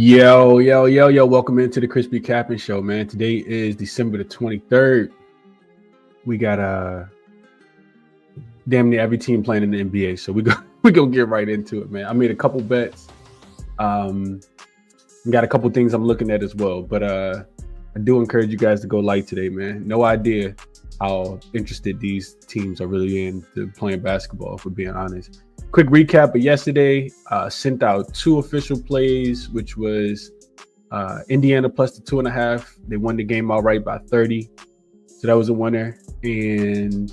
Yo. Welcome into the ChrisBeCappinn Show, man. Today is December the 23rd. We got damn near every team playing in the NBA. So we gonna get right into it, man. I made a couple bets. Got a couple things I'm looking at as well. But I do encourage you guys to go light today, man. No idea how interested these teams are really in to playing basketball, if we're being honest. Quick recap of yesterday, sent out 2 official plays, which was Indiana plus the 2.5. They won the game outright by 30. So that was a winner. And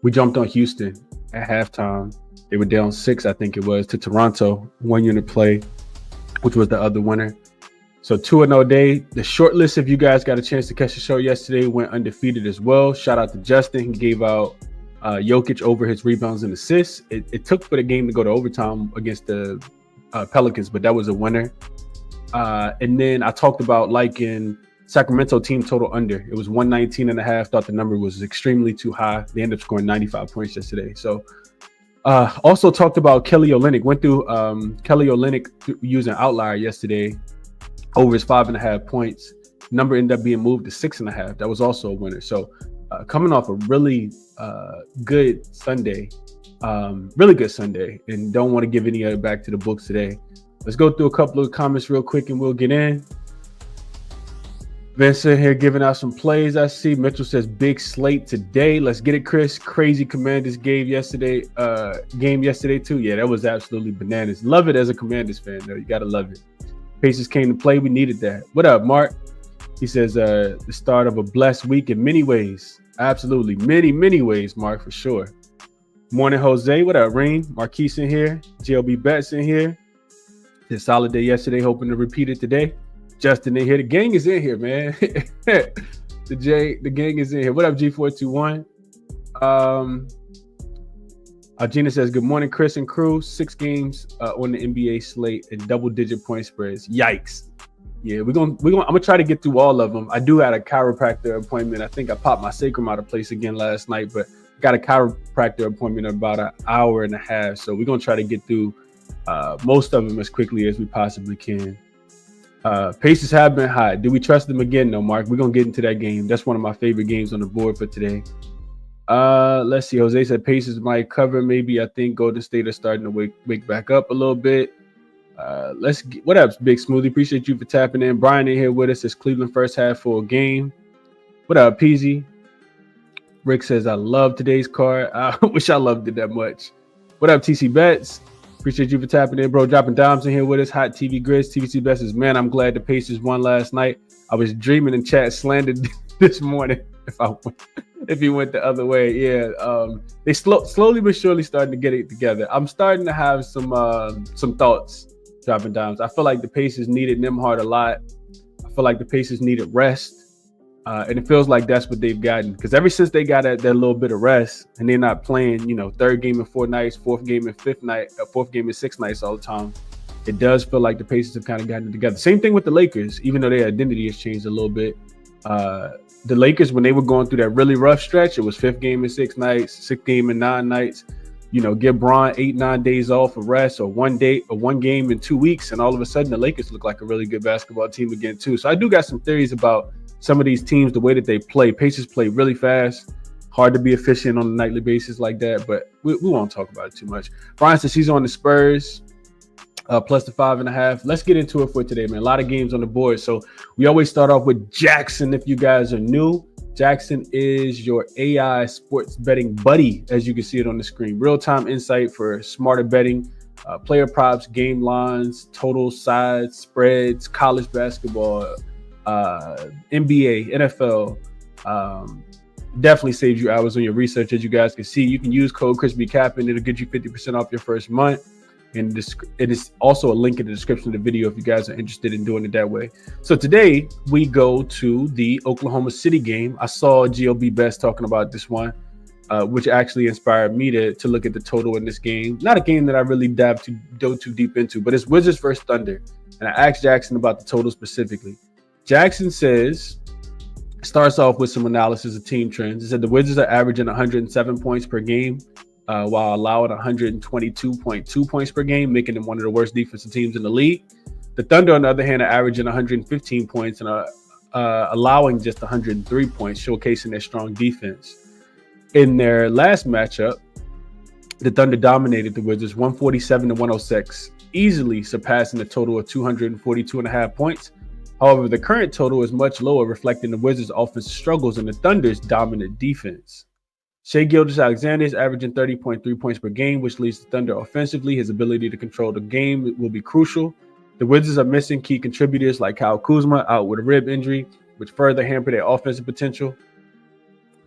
we jumped on Houston at halftime. They were down 6, I think it was, to Toronto. 1-unit play, which was the other winner. So 2-0 day. The short list, if you guys got a chance to catch the show yesterday, went undefeated as well. Shout out to Justin. He gave out Jokic over his rebounds and assists. It took for the game to go to overtime against the Pelicans, but that was a winner. And then I talked about liking Sacramento team total under. It was 119.5. Thought the number was extremely too high. They ended up scoring 95 points yesterday. So also talked about Kelly Olynyk. Went through Kelly Olynyk using Outlier yesterday over his 5.5 points. Number ended up being moved to 6.5. That was also a winner. So coming off a really good Sunday, and don't want to give any other back to the books today. Let's go through a couple of comments real quick and we'll get in. Vincent here giving out some plays. I see Mitchell says big slate today. Let's get it, Chris. Crazy Commanders game yesterday too. Yeah, that was absolutely bananas. Love it as a Commanders fan though. You gotta love it. Pacers came to play. We needed that. What up, Mark? He says the start of a blessed week in many ways. Absolutely. Many ways, Mark, for sure. Morning, Jose. What up, Rain? Marquise in here. GLB Bets in here. Did a solid day yesterday. Hoping to repeat it today. Justin in here. The gang is in here, man. The gang is in here. What up, G421? Gina says, good morning, Chris and crew. 6 games on the NBA slate and double-digit point spreads. Yikes. Yeah, I'm gonna try to get through all of them. I do have a chiropractor appointment. I think I popped my sacrum out of place again last night, but got a chiropractor appointment in about an hour and a half. So we're gonna try to get through most of them as quickly as we possibly can. Pacers have been hot. Do we trust them again? No, Mark. We're gonna get into that game. That's one of my favorite games on the board for today. Let's see. Jose said Pacers might cover. Maybe. I think Golden State are starting to wake back up a little bit. What up, Big Smoothie? Appreciate you for tapping in. Brian in here with us. It's Cleveland first half full game. What up, Peasy? Rick says, I love today's card. I wish I loved it that much. What up, TC Bets? Appreciate you for tapping in, bro. Dropping dimes in here with us. Hot TV Grizz. TC Bets says, man, I'm glad the Pacers won last night. I was dreaming in chat slandered this morning if he went the other way. Yeah, they slowly but surely starting to get it together. I'm starting to have some thoughts. Dropping dimes. I feel like the Pacers needed Nembhard a lot. I feel like the Pacers needed rest. And it feels like that's what they've gotten. Because ever since they got that little bit of rest and they're not playing, 3rd game in 4 nights, 4th game in 5th night, 4th game in 6 nights all the time, it does feel like the Pacers have kind of gotten it together. Same thing with the Lakers, even though their identity has changed a little bit. The Lakers, when they were going through that really rough stretch, it was 5th game in 6 nights, 6th game in 9 nights. Give Bron 8-9 days off of rest, or one game in 2 weeks, and all of a sudden the Lakers look like a really good basketball team again too. So I do got some theories about some of these teams, the way that they play. Pacers play really fast, hard to be efficient on a nightly basis like that, but we won't talk about it too much. Brian says he's on the Spurs, plus the 5.5. Let's get into it for today, man. A lot of games on the board. So we always start off with jaXon. If you guys are new, jaXon is your AI sports betting buddy, as you can see it on the screen. Real-time insight for smarter betting, player props, game lines, total sides, spreads, college basketball, NBA, NFL. Definitely saves you hours on your research, as you guys can see. You can use code ChrisBeCappinn. It'll get you 50% off your first month. And it is also a link in the description of the video if you guys are interested in doing it that way. So today we go to the Oklahoma City game. I saw GLB Best talking about this one, which actually inspired me to look at the total in this game. Not a game that I really dove too deep into, but it's Wizards versus Thunder. And I asked jaXon about the total specifically. jaXon says, starts off with some analysis of team trends. It said the Wizards are averaging 107 points per game while allowing 122.2 points per game, making them one of the worst defensive teams in the league. The Thunder, on the other hand, are averaging 115 points and are allowing just 103 points, showcasing their strong defense. In their last matchup, the Thunder dominated the Wizards 147-106, easily surpassing the total of 242.5 points. However, the current total is much lower, reflecting the Wizards' offensive struggles and the Thunder's dominant defense. Shai Gilgeous-Alexander is averaging 30.3 points per game, which leads the Thunder offensively. His ability to control the game will be crucial. The Wizards are missing key contributors like Kyle Kuzma, out with a rib injury, which further hamper their offensive potential.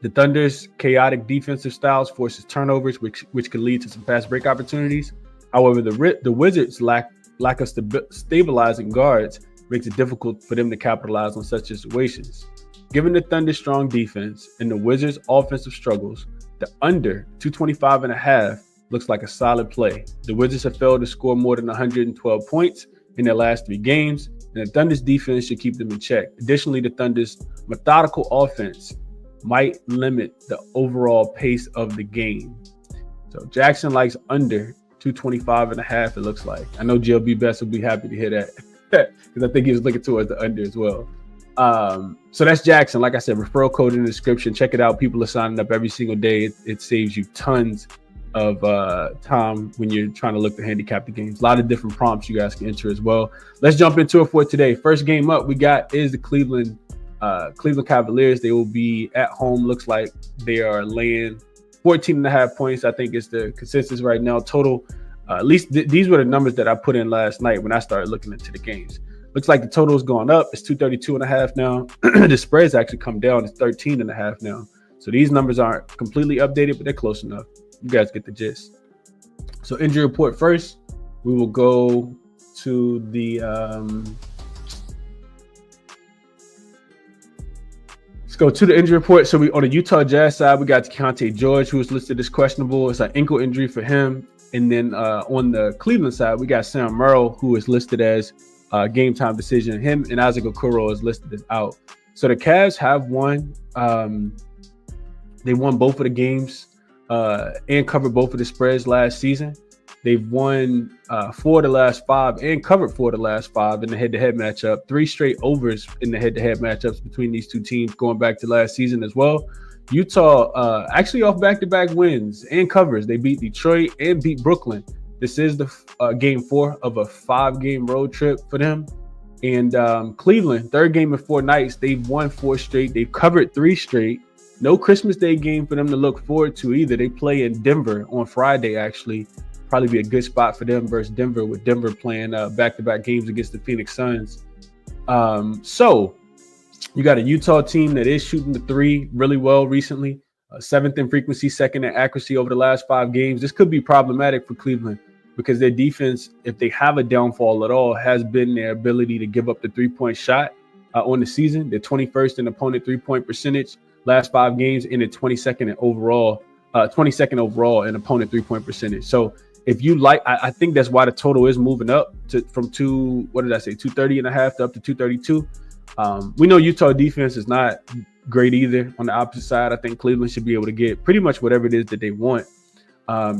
The Thunder's chaotic defensive styles forces turnovers, which could lead to some fast break opportunities. However, the Wizards' lack of stabilizing guards makes it difficult for them to capitalize on such situations. Given the Thunder's strong defense and the Wizards' offensive struggles, the under 225.5 looks like a solid play. The Wizards have failed to score more than 112 points in their last 3 games, and the Thunder's defense should keep them in check. Additionally, the Thunder's methodical offense might limit the overall pace of the game. So jaXon likes under 225.5, it looks like. I know GLB Best will be happy to hear that because I think he was looking towards the under as well. So that's jaXon. Like I said, referral code in the description. Check it out. People are signing up every single day. It saves you tons of time when you're trying to look to handicap the games. A lot of different prompts you guys can enter as well. Let's jump into it for today. First game up we got is the Cleveland Cavaliers. They will be at home. Looks like they are laying 14.5 points. I think it's the consensus right now. Total, at least these were the numbers that I put in last night when I started looking into the games. Looks like the total is going up. It's 232.5 now. The spread's actually come down. It's 13.5 now. So these numbers aren't completely updated, but they're close enough. You guys get the gist. So injury report first. We will go to the let's go to the injury report. So we on the Utah Jazz side, we got Keontae George, who is listed as questionable. It's an ankle injury for him. And then on the Cleveland side, we got Sam Merrill, who is listed as game time decision. Him and Isaac Okoro is listed as out. So the Cavs have won. They won both of the games and covered both of the spreads last season. They've won 4 of the last 5 and covered 4 of the last 5 in the head-to-head matchup. 3 straight overs in the head-to-head matchups between these two teams going back to last season as well. Utah actually off back-to-back wins and covers. They beat Detroit and beat Brooklyn. This is the game 4 of a 5-game road trip for them. And Cleveland, 3rd game in 4 nights. They've won 4 straight. They've covered 3 straight. No Christmas Day game for them to look forward to either. They play in Denver on Friday, actually. Probably be a good spot for them versus Denver, with Denver playing back-to-back games against the Phoenix Suns. So you got a Utah team that is shooting the 3 really well recently. 7th in frequency, 2nd in accuracy over the last 5 games. This could be problematic for Cleveland because their defense, if they have a downfall at all, has been their ability to give up the 3-point shot on the season. They're 21st in opponent 3-point percentage last 5 games, and they're 22nd overall in opponent 3-point percentage. So if you like, I think that's why the total is moving up from 230.5 to up to 232. We know Utah defense is not great either. On the opposite side, I think Cleveland should be able to get pretty much whatever it is that they want.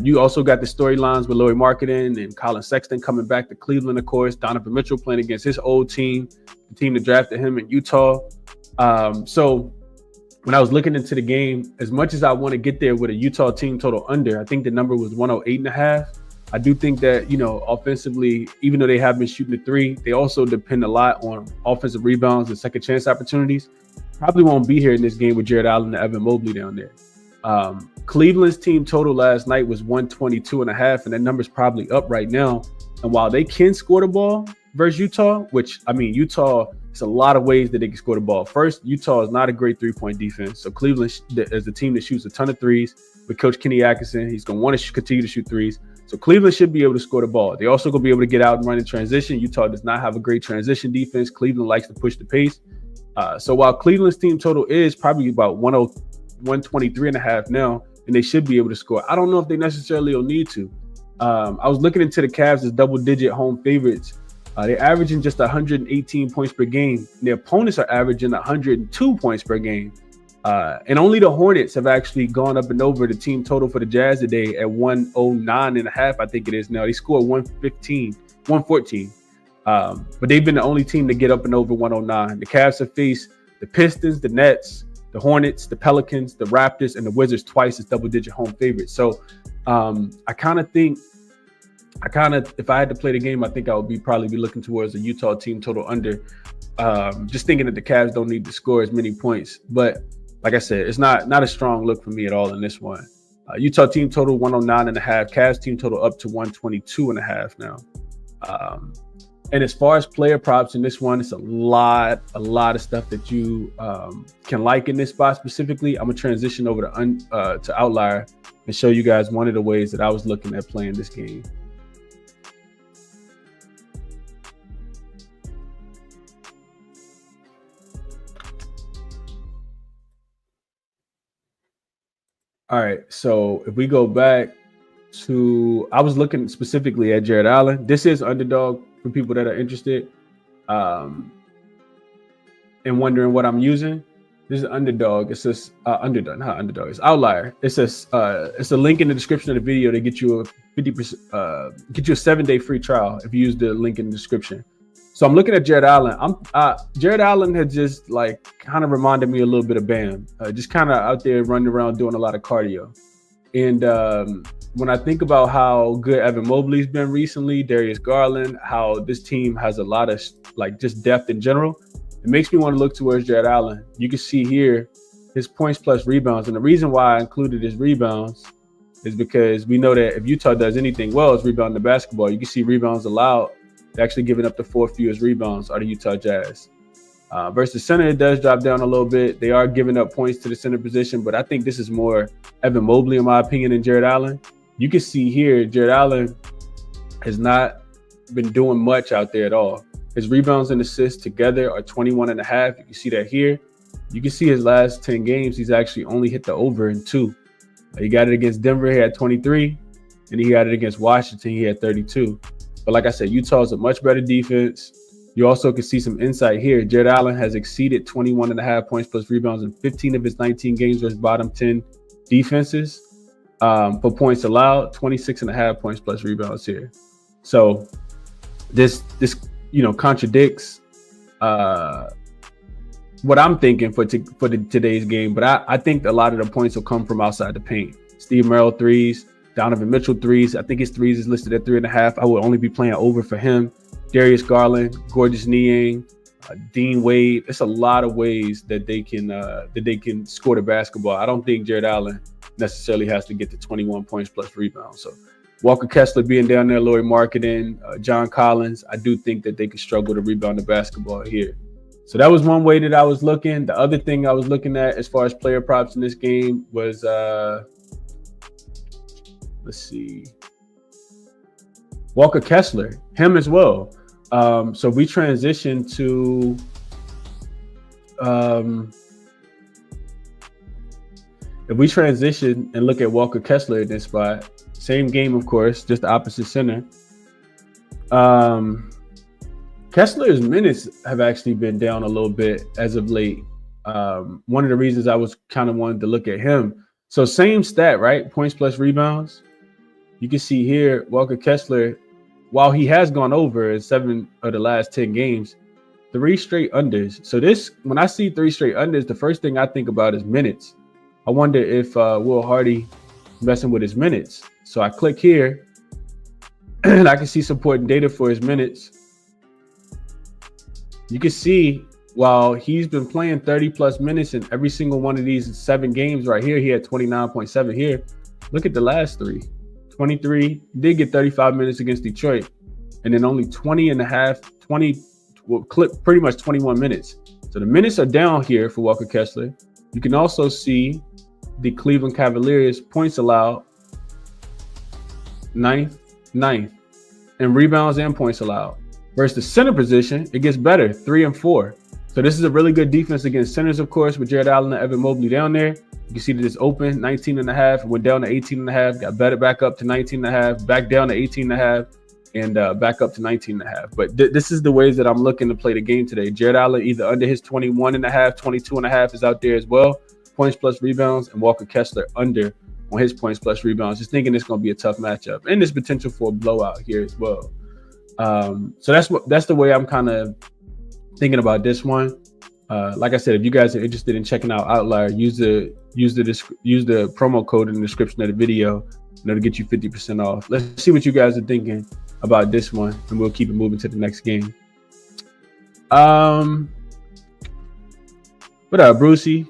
You also got the storylines with Lauri Markkanen and Colin Sexton coming back to Cleveland, of course. Donovan Mitchell playing against his old team, the team that drafted him in Utah. So when I was looking into the game, as much as I want to get there with a Utah team total under, I think the number was 108.5. I do think that, offensively, even though they have been shooting the 3, they also depend a lot on offensive rebounds and second chance opportunities. Probably won't be here in this game with Jared Allen and Evan Mobley down there. Cleveland's team total last night was 122.5, and that number's probably up right now. And while they can score the ball versus Utah, Utah, it's a lot of ways that they can score the ball. First, Utah is not a great 3-point defense. So Cleveland is a team that shoots a ton of 3s. With Coach Kenny Atkinson, he's going to want to continue to shoot 3s. So Cleveland should be able to score the ball. They also going to be able to get out and run in transition. Utah does not have a great transition defense. Cleveland likes to push the pace. So while Cleveland's team total is probably about 123.5 now, and they should be able to score, I don't know if they necessarily will need to. I was looking into the Cavs as double-digit home favorites. They're averaging just 118 points per game. Their opponents are averaging 102 points per game. And only the Hornets have actually gone up and over the team total for the Jazz today at 109.5. I think it is now. They scored 114. But they've been the only team to get up and over 109. The Cavs have faced the Pistons, the Nets, the Hornets, the Pelicans, the Raptors, and the Wizards twice as double-digit home favorites. So I kind of, if I had to play the game, I think I would probably be looking towards a Utah team total under. Just thinking that the Cavs don't need to score as many points. But like I said, it's not a strong look for me at all in this one. Utah team total 109.5. Cavs team total up to 122.5 now. And as far as player props in this one, it's a lot of stuff that you can like in this spot specifically. I'm gonna transition over to Outlier and show you guys one of the ways that I was looking at playing this game. All right, so if we go back to, I was looking specifically at Jared Allen. This is underdog for people that are interested and wondering what I'm using. This is underdog. It's just underdog, not underdog. It's Outlier. It's a link in the description of the video to get you a 50%, get you a 7-day free trial if you use the link in the description. So I'm looking at Jared Allen. Jared Allen had just like kind of reminded me a little bit of Bam, just kind of out there running around doing a lot of cardio. And when I think about how good Evan Mobley's been recently, Darius Garland, how this team has a lot of like just depth in general, it makes me want to look towards Jared Allen. You can see here his points plus rebounds. And the reason why I included his rebounds is because we know that if Utah does anything well, it's rebounding the basketball. You can see rebounds allowed. They're actually giving up the 4th fewest rebounds are the Utah Jazz. Versus center, it does drop down a little bit. They are giving up points to the center position, but I think this is more Evan Mobley, in my opinion, than Jared Allen. You can see here, Jared Allen has not been doing much out there at all. His rebounds and assists together are 21.5. You can see that here. You can see his last 10 games, he's actually only hit the over in 2. He got it against Denver, he had 23, and he got it against Washington, he had 32. But like I said, Utah is a much better defense. You also can see some insight here. Jared Allen has exceeded 21.5 points plus rebounds in 15 of his 19 games versus bottom 10 defenses. For points allowed, 26.5 points plus rebounds here. So this contradicts what I'm thinking for today's game. But I think a lot of the points will come from outside the paint. Steve Merrill threes, Donovan Mitchell threes. I think his threes is listed at 3.5. I would only be playing over for him. Darius Garland, Gorgeous Niang, Dean Wade. It's a lot of ways that they can score the basketball. I don't think Jared Allen necessarily has to get to 21 points plus rebounds. So Walker Kessler being down there, Lauri Markkanen, John Collins, I do think that they could struggle to rebound the basketball here. So that was one way that I was looking. The other thing I was looking at as far as player props in this game was let's see, Walker Kessler, him as well. So we transition to if we transition and look at Walker Kessler in this spot, same game, of course, just the opposite center. Kessler's minutes have actually been down a little bit as of late. One of the reasons I was kind of wanted to look at him. So same stat, right? Points plus rebounds. You can see here, Walker Kessler, while he has gone over in 7 of the last 10 games, 3 straight unders. So this, when I see 3 straight unders, the first thing I think about is minutes. I wonder if Will Hardy messing with his minutes. So I click here and I can see supporting data for his minutes. You can see while he's been playing 30 plus minutes in every single one of these 7 games right here, he had 29.7 here. Look at the last 3. 23, did get 35 minutes against Detroit, and then only pretty much 21 minutes. So the minutes are down here for Walker Kessler. You can also see the Cleveland Cavaliers points allowed, 9th, and rebounds and points allowed. Versus the center position, it gets better, 3 and 4. So this is a really good defense against centers, of course, with Jared Allen and Evan Mobley down there. You can see that it's open, 19.5, went down to 18.5, got better back up to 19.5, back down to 18.5, and back up to 19.5. But this is the ways that I'm looking to play the game today. Jared Allen either under his 21.5, 22.5 is out there as well. points plus rebounds, and Walker Kessler under on his points plus rebounds. Just thinking it's going to be a tough matchup, and there's potential for a blowout here as well. So that's the way I'm kind of thinking about this one. Like I said, if you guys are interested in checking out Outlier, use the promo code in the description of the video, and it'll get you 50% off. Let's see what you guys are thinking about this one, and we'll keep it moving to the next game. What up, Brucey?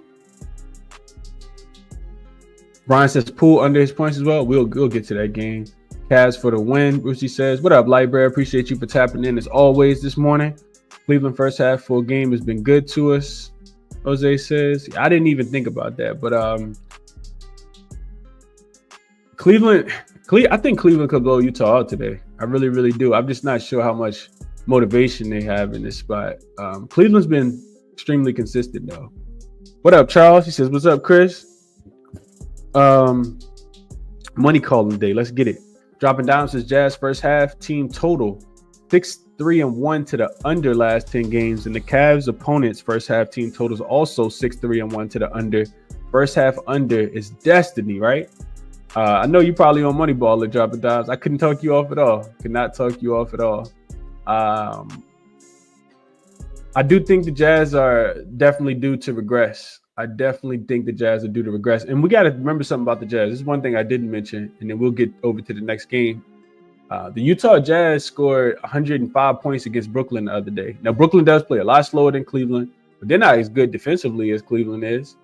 Brian says Poole under his points as well. We'll get to that game. Cavs for the win. Brucey says, what up, Lightbearer? Appreciate you for tapping in as always this morning. Cleveland first half full game has been good to us. Jose says, I didn't even think about that, but I think Cleveland could blow Utah out today. I really, really do. I'm just not sure how much motivation they have in this spot. Cleveland's been extremely consistent though. What up, Charles? He says, what's up, Chris? Money calling day. Let's get it. Dropping down says Jazz first half team total 6-3-1 to the under last 10 games, and the Cavs opponents first half team totals also 6-3-1 to the under. First half under is destiny, right? I know you probably on Moneyball at dropping dimes. I couldn't talk you off at all. Could not talk you off at all. I do think the Jazz are definitely due to regress. I definitely think the Jazz are due to regress. And we got to remember something about the Jazz. This is one thing I didn't mention, and then we'll get over to the next game. The Utah Jazz scored 105 points against Brooklyn the other day. Now, Brooklyn does play a lot slower than Cleveland, but they're not as good defensively as Cleveland is.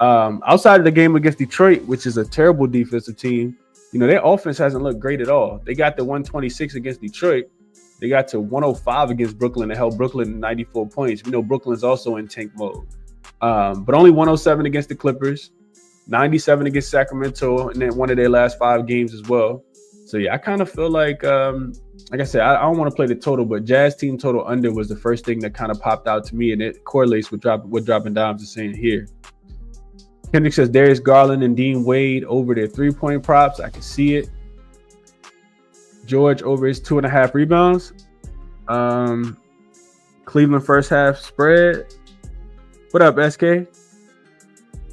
Outside of the game against Detroit, which is a terrible defensive team, you know, their offense hasn't looked great at all. They got to 126 against Detroit. They got to 105 against Brooklyn and held Brooklyn to 94 points. We know Brooklyn's also in tank mode. But only 107 against the Clippers, 97 against Sacramento, and then one of their last 5 games as well. So, yeah, I kind of feel like I said, I don't want to play the total, but Jazz team total under was the first thing that kind of popped out to me, and it correlates with what Dropping Dimes is saying here. Kendrick says Darius Garland and Dean Wade over their 3-point props. I can see it. George over his 2.5 rebounds. Cleveland first half spread. What up, SK?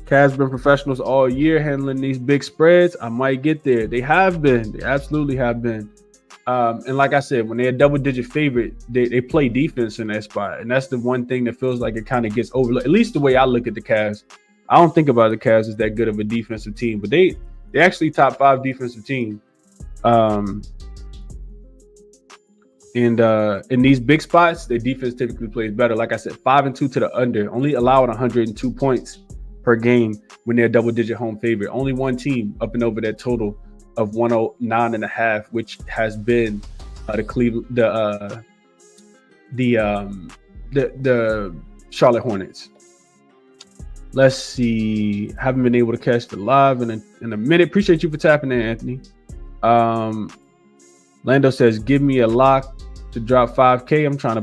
Cavs been professionals all year handling these big spreads. I might get there. They have been. They absolutely have been. And like I said, when they're a double-digit favorite, they play defense in that spot. And that's the one thing that feels like it kind of gets overlooked. At least the way I look at the Cavs. I don't think about the Cavs as that good of a defensive team, but they actually top 5 defensive team. And in these big spots, their defense typically plays better. Like I said, 5-2 to the under, only allowing 102 points per game when they're a double-digit home favorite. Only one team up and over that total of 109.5, which has been the Charlotte Hornets. Let's see. Haven't been able to catch the live in a minute. Appreciate you for tapping in, Anthony. Lando says, give me a lock to drop 5K. I'm trying to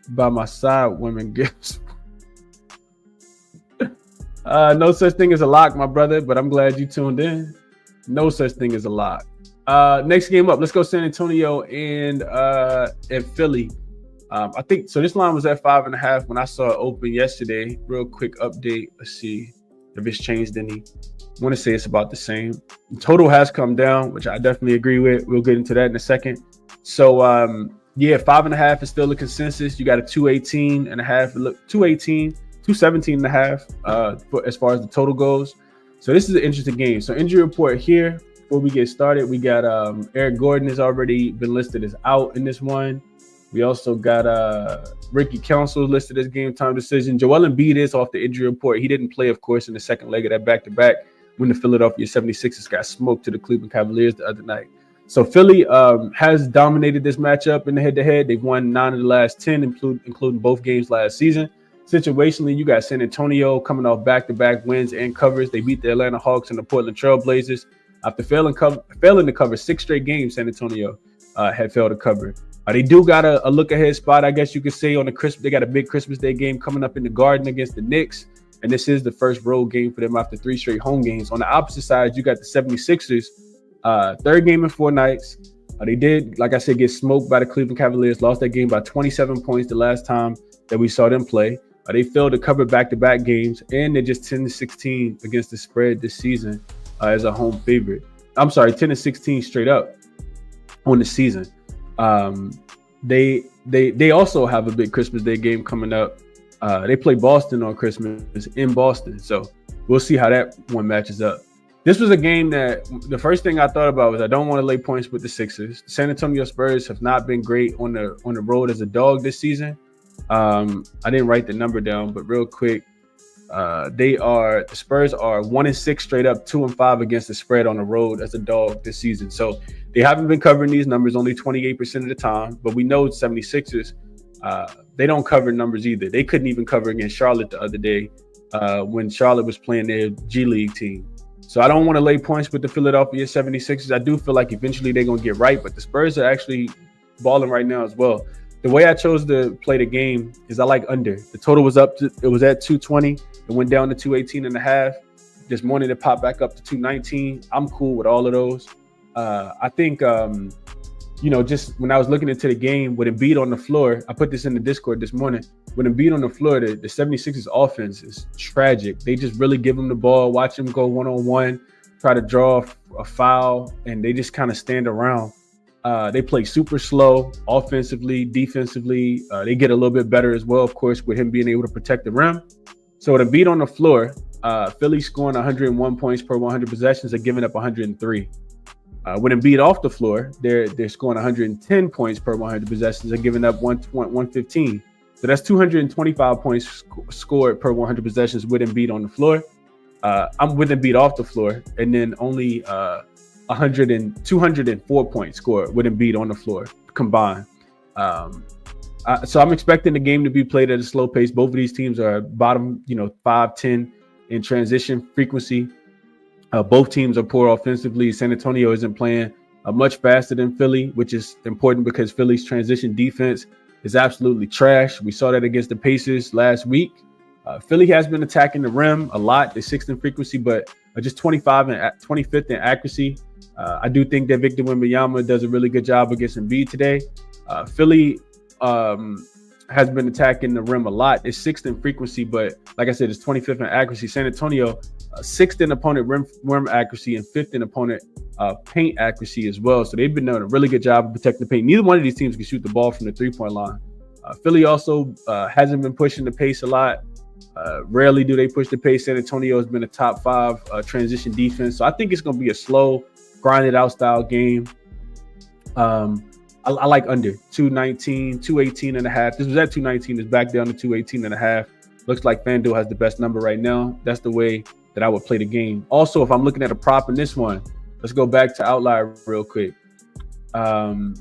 buy my side women gifts. No such thing as a lock, my brother, but I'm glad you tuned in. No such thing as a lock. Next game up. Let's go San Antonio and Philly. I think so. This line was at 5.5 when I saw it open yesterday. Real quick update. Let's see if it's changed any. I want to say it's about the same. The total has come down, which I definitely agree with. We'll get into that in a second. So, yeah, 5.5 is still a consensus. You got a 218.5. Look, 217.5 as far as the total goes. So this is an interesting game. So injury report here. Before we get started, we got Eric Gordon has already been listed as out in this one. We also got Ricky Council listed as game time decision. Joel Embiid is off the injury report. He didn't play, of course, in the second leg of that back-to-back when the Philadelphia 76ers got smoked to the Cleveland Cavaliers the other night. So Philly has dominated this matchup in the head-to-head. They've won 9 of the last 10, including both games last season. Situationally, you got San Antonio coming off back-to-back wins and covers. They beat the Atlanta Hawks and the Portland Trail Blazers. After failing to cover 6 straight games, San Antonio had failed to cover. They do got a look-ahead spot, I guess you could say, on the Christmas. They got a big Christmas Day game coming up in the Garden against the Knicks, and this is the first road game for them after 3 straight home games. On the opposite side, you got the 76ers, third game in 4 nights. They did, like I said, get smoked by the Cleveland Cavaliers, lost that game by 27 points the last time that we saw them play. They failed to cover back-to-back games, and they're just 10-16 against the spread this season as a home favorite. I'm sorry, 10-16 straight up on the season. They also have a big Christmas Day game coming up. They play Boston on Christmas in Boston, so we'll see how that one matches up. This was a game that the first thing I thought about was I don't want to lay points with the Sixers. San Antonio Spurs have not been great on the road as a dog this season. I didn't write the number down, but real quick, the Spurs are 1-6 straight up, 2-5 against the spread on the road as a dog this season. So they haven't been covering these numbers only 28% of the time, but we know 76ers, they don't cover numbers either. They couldn't even cover against Charlotte the other day when Charlotte was playing their G League team. So I don't want to lay points with the Philadelphia 76ers. I do feel like eventually they're going to get right, but the Spurs are actually balling right now as well. The way I chose to play the game is I like under. The total was it was at 220. It went down to 218.5. This morning it popped back up to 219. I'm cool with all of those. I think, just when I was looking into the game with Embiid on the floor, I put this in the Discord this morning. With Embiid on the floor, the 76ers offense is tragic. They just really give him the ball, watch him go one-on-one, try to draw a foul, and they just kind of stand around. They play super slow offensively, defensively. They get a little bit better as well, of course, with him being able to protect the rim. So with Embiid on the floor, Philly scoring 101 points per 100 possessions. They're giving up 103. With Embiid off the floor, they're scoring 110 points per 100 possessions. They're giving up 115. So that's 225 points scored per 100 possessions with Embiid on the floor. I'm with Embiid off the floor, and then only 204 points scored with Embiid on the floor combined. So I'm expecting the game to be played at a slow pace. Both of these teams are bottom, 5-10 in transition frequency. Both teams are poor offensively. San Antonio isn't playing much faster than Philly, which is important because Philly's transition defense is absolutely trash. We saw that against the Pacers last week. Philly has been attacking the rim a lot. They're 6th in frequency, but just 25th in accuracy. I do think that Victor Wembanyama does a really good job against Embiid today. Philly has been attacking the rim a lot. It's 6th in frequency, but like I said, it's 25th in accuracy. San Antonio, 6th in opponent rim accuracy and 5th in opponent paint accuracy as well. So they've been doing a really good job of protecting the paint. Neither one of these teams can shoot the ball from the three-point line. Philly also hasn't been pushing the pace a lot. Rarely do they push the pace. San Antonio has been a top 5 transition defense. So I think it's going to be a slow, grinded out style game. I like under 219, 218.5. This was at 219. It's back down to 218.5. Looks like FanDuel has the best number right now. That's the way that I would play the game. Also, if I'm looking at a prop in this one, let's go back to Outlier real quick. If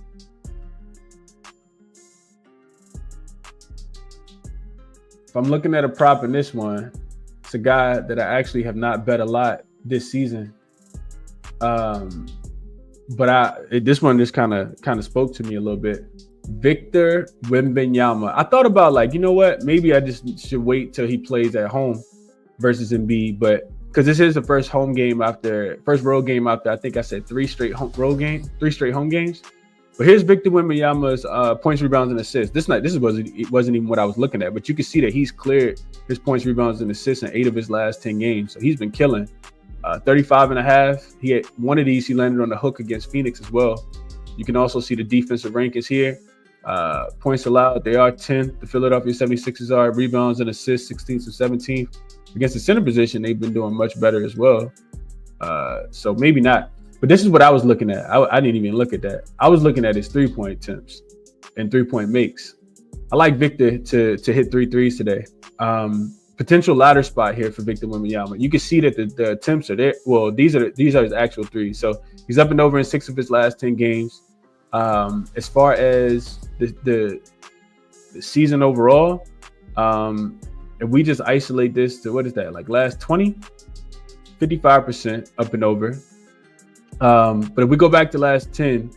I'm looking at a prop in this one, it's a guy that I actually have not bet a lot this season. But this one just kind of spoke to me a little bit. Victor Wembanyama. I thought about maybe I just should wait till he plays at home versus Embiid, but because this is the first road game after I think I said 3 straight home games. But here's Victor Wembanyama's points, rebounds, and assists. This wasn't even what I was looking at, but you can see that he's cleared his points, rebounds, and assists in 8 of his last 10 games. So he's been killing. 35.5. He had one of these. He landed on the hook against Phoenix as well. You can also see the defensive rankings here. Points allowed, they are 10th. The Philadelphia 76ers are. Rebounds and assists, 16th and 17th. Against the center position, they've been doing much better as well. So maybe not. But this is what I was looking at. I didn't even look at that. I was looking at his 3-point attempts and 3-point makes. I like Victor to hit 3 threes today. Potential ladder spot here for Victor Wembanyama. You can see that the attempts are there. Well, these are his actual threes. So he's up and over in 6 of his last 10 games. As far as the season overall, if we just isolate this to what is that, like last 20, 55% up and over. But if we go back to last 10,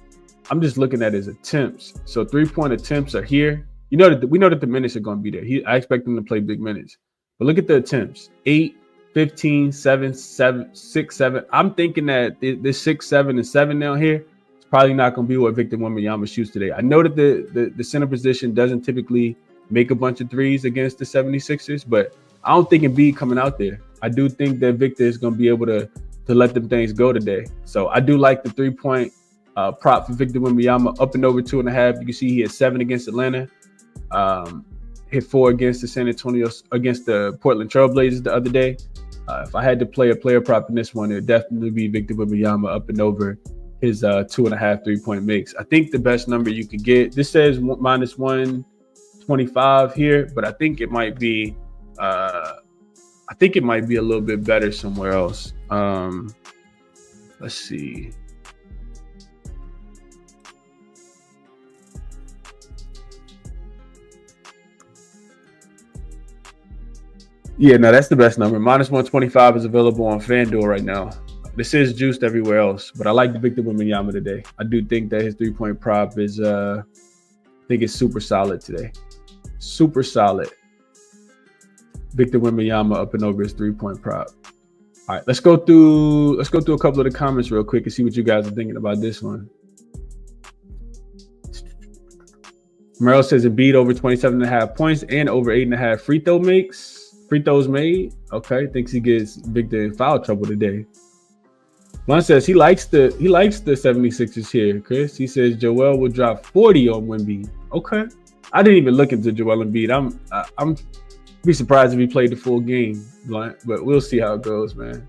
I'm just looking at his attempts. So 3-point attempts are here. We know that the minutes are going to be there. I expect him to play big minutes. But look at the attempts: 8, 15, 7, 6, 7. I'm thinking that this 6, 7, and 7 down here is probably not going to be what Victor Wembanyama shoots today. I know that the center position doesn't typically make a bunch of threes against the 76ers, but I don't think Embiid coming out there. I do think that Victor is going to be able to let them things go today. So I do like the 3-point prop for Victor Wembanyama up and over 2.5. You can see he had 7 against Atlanta, hit 4 against the Portland Trailblazers the other day. If I had to play a player prop in this one, it would definitely be Victor Wembanyama up and over his 2.5 3-point makes. I think the best number you could get, this says minus 125 here, but I think it might be a little bit better somewhere else. Let's see. Yeah, no, that's the best number. Minus 125 is available on FanDuel right now. This is juiced everywhere else, but I like the Victor Wembanyama today. I do think that his 3-point prop is, I think it's super solid today. Super solid. Victor Wembanyama up and over his 3-point prop. All right, let's go through a couple of the comments real quick and see what you guys are thinking about this one. Merrill says Embiid over 27.5 points and over 8.5 free throws made. Okay, thinks he gets Victor in foul trouble today. Lon says he likes the 76ers here, Chris. He says Joel will drop 40 on Wemby. Okay. I didn't even look into Joel Embiid. I'm be surprised if he played the full game, but we'll see how it goes, man.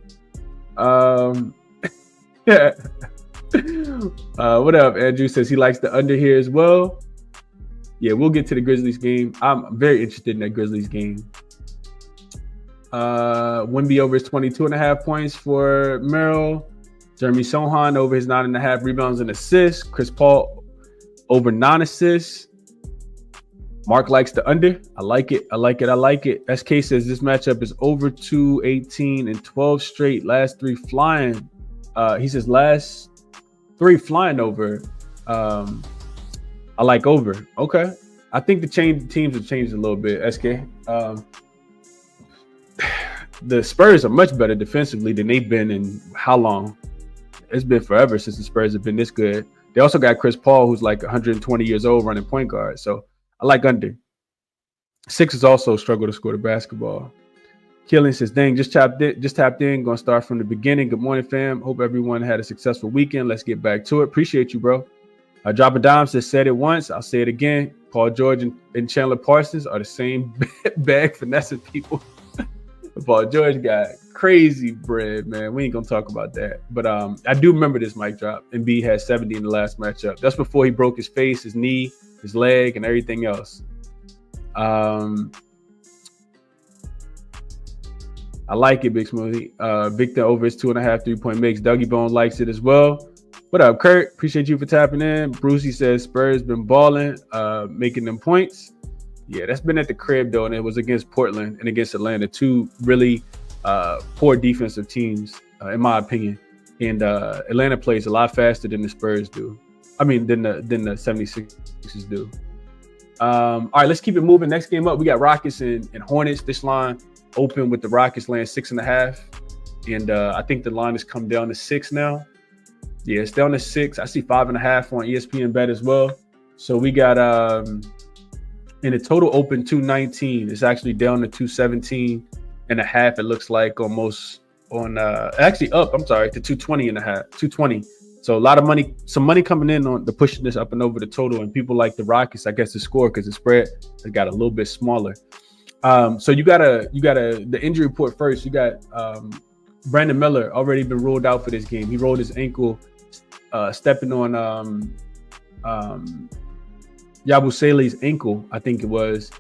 Yeah. What up? Andrew says he likes the under here as well. Yeah, we'll get to the Grizzlies game. I'm very interested in that Grizzlies game. Wemby over his 22.5 points for Merrill. Jeremy Sohan over his 9.5 rebounds and assists. Chris Paul over 9 assists. Mark likes the under. I like it. SK says this matchup is over 218 and 12 straight. Last 3 flying. He says last 3 flying over. I like over. Okay. I think the teams have changed a little bit, SK. The Spurs are much better defensively than they've been in how long? It's been forever since the Spurs have been this good. They also got Chris Paul, who's like 120 years old, running point guard. So I like under. Sixers also struggle to score the basketball. Killing says, dang, just tapped in. Gonna start from the beginning. Good morning, fam. Hope everyone had a successful weekend. Let's get back to it. Appreciate you, bro. Drop a Dime says, said it once. I'll say it again. Paul George and Chandler Parsons are the same bag finessing people. Paul George got crazy bread, man. We ain't gonna talk about that. But I do remember this mic drop. Embiid had 70 in the last matchup. That's before he broke his face, his knee, his leg, and everything else. I like it, Big Smoothie. Victor over his 2.5 3-point makes. Dougie Bone likes it as well. What up, Kurt? Appreciate you for tapping in. Brucey says Spurs been balling, making them points. Yeah, that's been at the crib, though, and it was against Portland and against Atlanta, 2 really poor defensive teams, in my opinion. And Atlanta plays a lot faster than the Spurs do. I mean, than the 76ers do. All right, let's keep it moving. Next game up, we got Rockets and Hornets. This line open with the Rockets laying 6.5. And I think the line has come down to 6 now. Yeah, it's down to 6. I see 5.5 on ESPN Bet as well. So we got in the total open 219. It's actually down to 217.5. It looks like almost on actually up. I'm sorry, to 220.5. 220. So a lot of money, some money coming in on the pushing this up and over the total, and people like the Rockets, I guess, to score because the spread has got a little bit smaller. So you got the injury report first. You got Brandon Miller already been ruled out for this game. He rolled his ankle stepping on Yabusele's ankle, I think it was.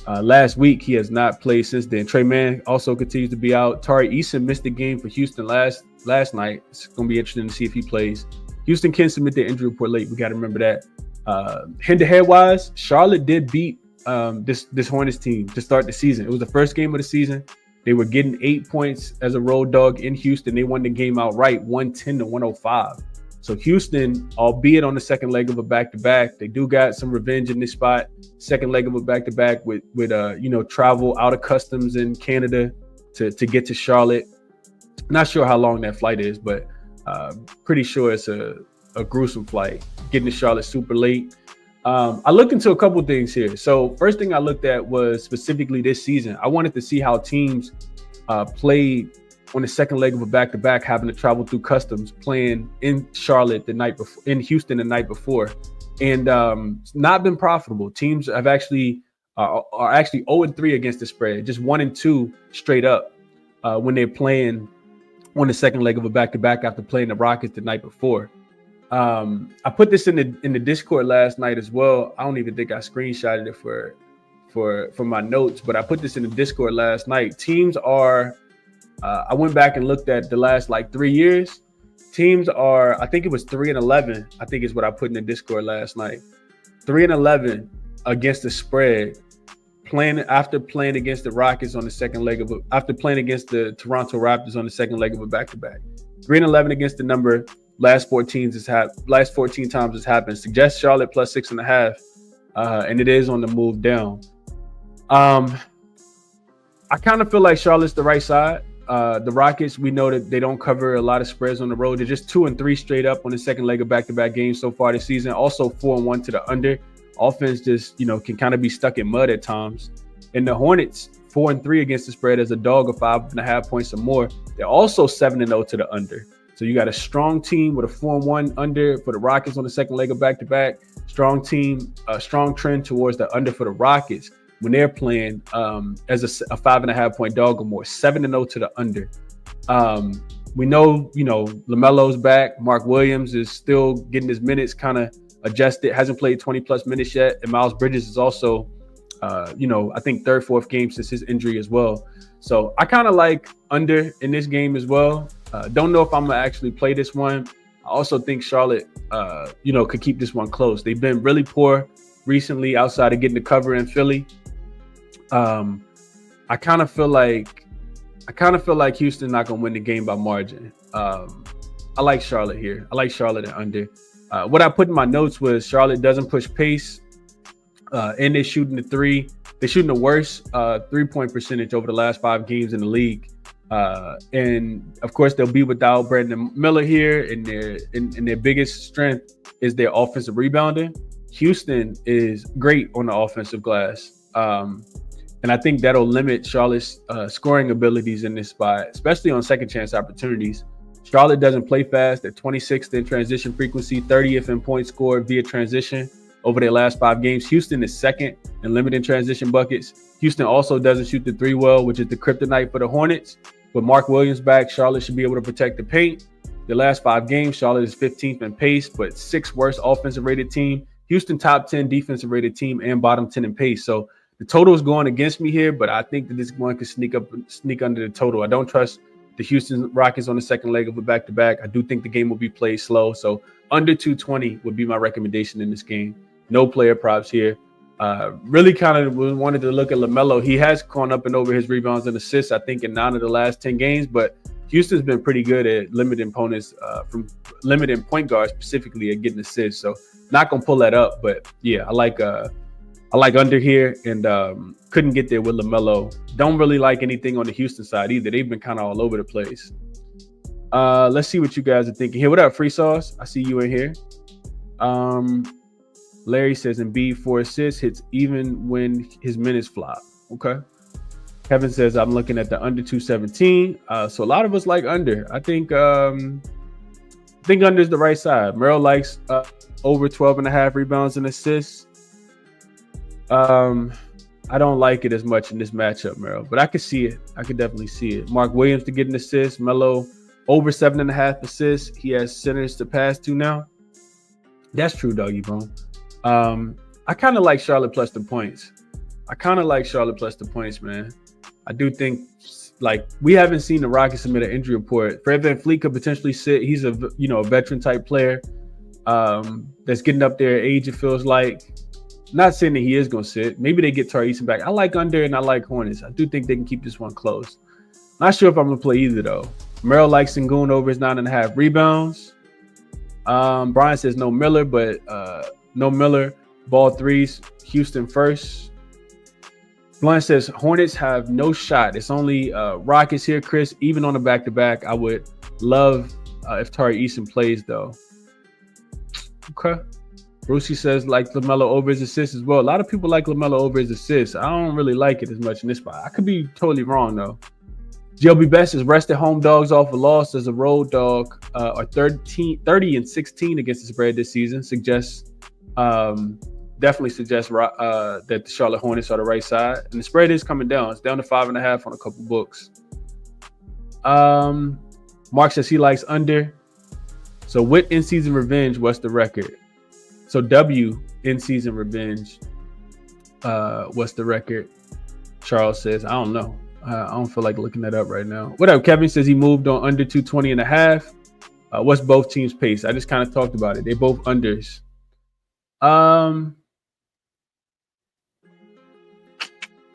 Last week, he has not played since then. Trey Mann also continues to be out. Tari Eason missed the game for Houston last night. It's going to be interesting to see if he plays. Houston can submit their injury report late. We got to remember that. Head-to-head wise, Charlotte did beat this Hornets team to start the season. It was the first game of the season. They were getting 8 points as a road dog in Houston. They won the game outright, 110-105. So Houston, albeit on the second leg of a back-to-back, they do got some revenge in this spot. Second leg of a back-to-back with travel out of customs in Canada to get to Charlotte. Not sure how long that flight is, but pretty sure it's a gruesome flight. Getting to Charlotte super late. I looked into a couple things here. So first thing I looked at was specifically this season. I wanted to see how teams played on the second leg of a back-to-back, having to travel through customs, playing in Charlotte the night before, in Houston the night before, and it's not been profitable. Teams have actually are actually 0-3 against the spread, just 1-2 straight up when they're playing on the second leg of a back-to-back after playing the Rockets the night before. I put this in the Discord last night as well. I don't even think I screenshotted it for my notes, but I put this in the Discord last night. Teams are I went back and looked at the last like 3 years. Teams are, I think it was 3-11. I think is what I put in the Discord last night. 3-11 against the spread, after playing against the Rockets on the second leg after playing against the Toronto Raptors on the second leg of a back-to-back. 3-11 against the number. Last 14 times it's happened. Suggest Charlotte plus 6.5, and it is on the move down. I kind of feel like Charlotte's the right side. The Rockets, we know that they don't cover a lot of spreads on the road. They're just 2-3 straight up on the second leg of back-to-back games so far this season. Also 4-1 to the under. Offense just, can kind of be stuck in mud at times. And the Hornets, 4-3 against the spread as a dog of 5.5 points or more. They're also 7-0 to the under. So you got a strong team with a 4-1 under for the Rockets on the second leg of back-to-back. Strong team, a strong trend towards the under for the Rockets when they're playing as a 5.5 point dog or more. 7-0 to the under. We know, LaMelo's back. Mark Williams is still getting his minutes kind of adjusted. Hasn't played 20 plus minutes yet. And Miles Bridges is also, I think third, fourth game since his injury as well. So I kind of like under in this game as well. Don't know if I'm gonna actually play this one. I also think Charlotte, could keep this one close. They've been really poor recently outside of getting the cover in Philly. I kind of feel like Houston's not gonna win the game by margin. I like Charlotte here. I like Charlotte at under. What I put in my notes was Charlotte doesn't push pace, and they're shooting the three. They're shooting the worst 3-point percentage over the last 5 games in the league. And of course, they'll be without Brandon Miller here, and their biggest strength is their offensive rebounding. Houston is great on the offensive glass, and I think that'll limit Charlotte's scoring abilities in this spot, especially on second chance opportunities. Charlotte doesn't play fast. They're 26th in transition frequency, 30th in points scored via transition over their last 5 games. Houston is second in limited transition buckets. Houston also doesn't shoot the three well, which is the kryptonite for the Hornets. With Mark Williams back, Charlotte should be able to protect the paint. The last 5 games, Charlotte is 15th in pace, but 6th worst offensive rated team. Houston top 10 defensive rated team and bottom 10 in pace. So the total is going against me here, but I think that this one could sneak under the total. I don't trust the Houston Rockets on the second leg of a back-to-back. I do think the game will be played slow. So under 220 would be my recommendation in this game. No player props here. Really kind of wanted to look at LaMelo. He has gone up and over his rebounds and assists, I think, in 9 of the last 10 games, but Houston's been pretty good at limiting opponents from limiting point guards specifically at getting assists. So not going to pull that up, but yeah, I like under here, and couldn't get there with LaMelo. Don't really like anything on the Houston side either. They've been kind of all over the place. Let's see what you guys are thinking here. What up, Free Sauce? I see you in here. Larry says Embiid 4 assists, hits even when his minutes flop. Okay. Kevin says I'm looking at the under 217. So a lot of us like under. I think under is the right side. Merrill likes over 12.5 rebounds and assists. I don't like it as much in this matchup, Merrill, but I could see it. I could definitely see it. Mark Williams to get an assist. Melo over 7.5 assists. He has centers to pass to now. That's true, Doggy Bone. I kind of like Charlotte plus the points. Man. I do think, like, we haven't seen the Rockets submit an injury report. Fred VanVleet could potentially sit. He's a veteran type player that's getting up there age, it feels like. Not saying that he is going to sit. Maybe they get Tari Eason back. I like under and I like Hornets. I do think they can keep this one close. Not sure if I'm going to play either, though. Merrill likes Sengun over his 9.5 rebounds. Brian says no Miller, but no Miller. Ball threes. Houston first. Blunt says Hornets have no shot. It's only Rockets here, Chris. Even on the back-to-back, I would love if Tari Eason plays, though. Okay. Brucey says like LaMelo over his assists as well. A lot of people like LaMelo over his assists. I don't really like it as much in this spot. I could be totally wrong though. GLB Best is rested home dogs off a loss as a road dog are 30-16 against the spread this season. Definitely suggests that the Charlotte Hornets are the right side. And the spread is coming down. It's down to 5.5 on a couple books. Mark says he likes under. So with in-season revenge, what's the record? So W in-season revenge, what's the record? Charles says, I don't know. I don't feel like looking that up right now. What up? Kevin says he moved on under 220.5. What's both teams' pace? I just kind of talked about it. They both unders. All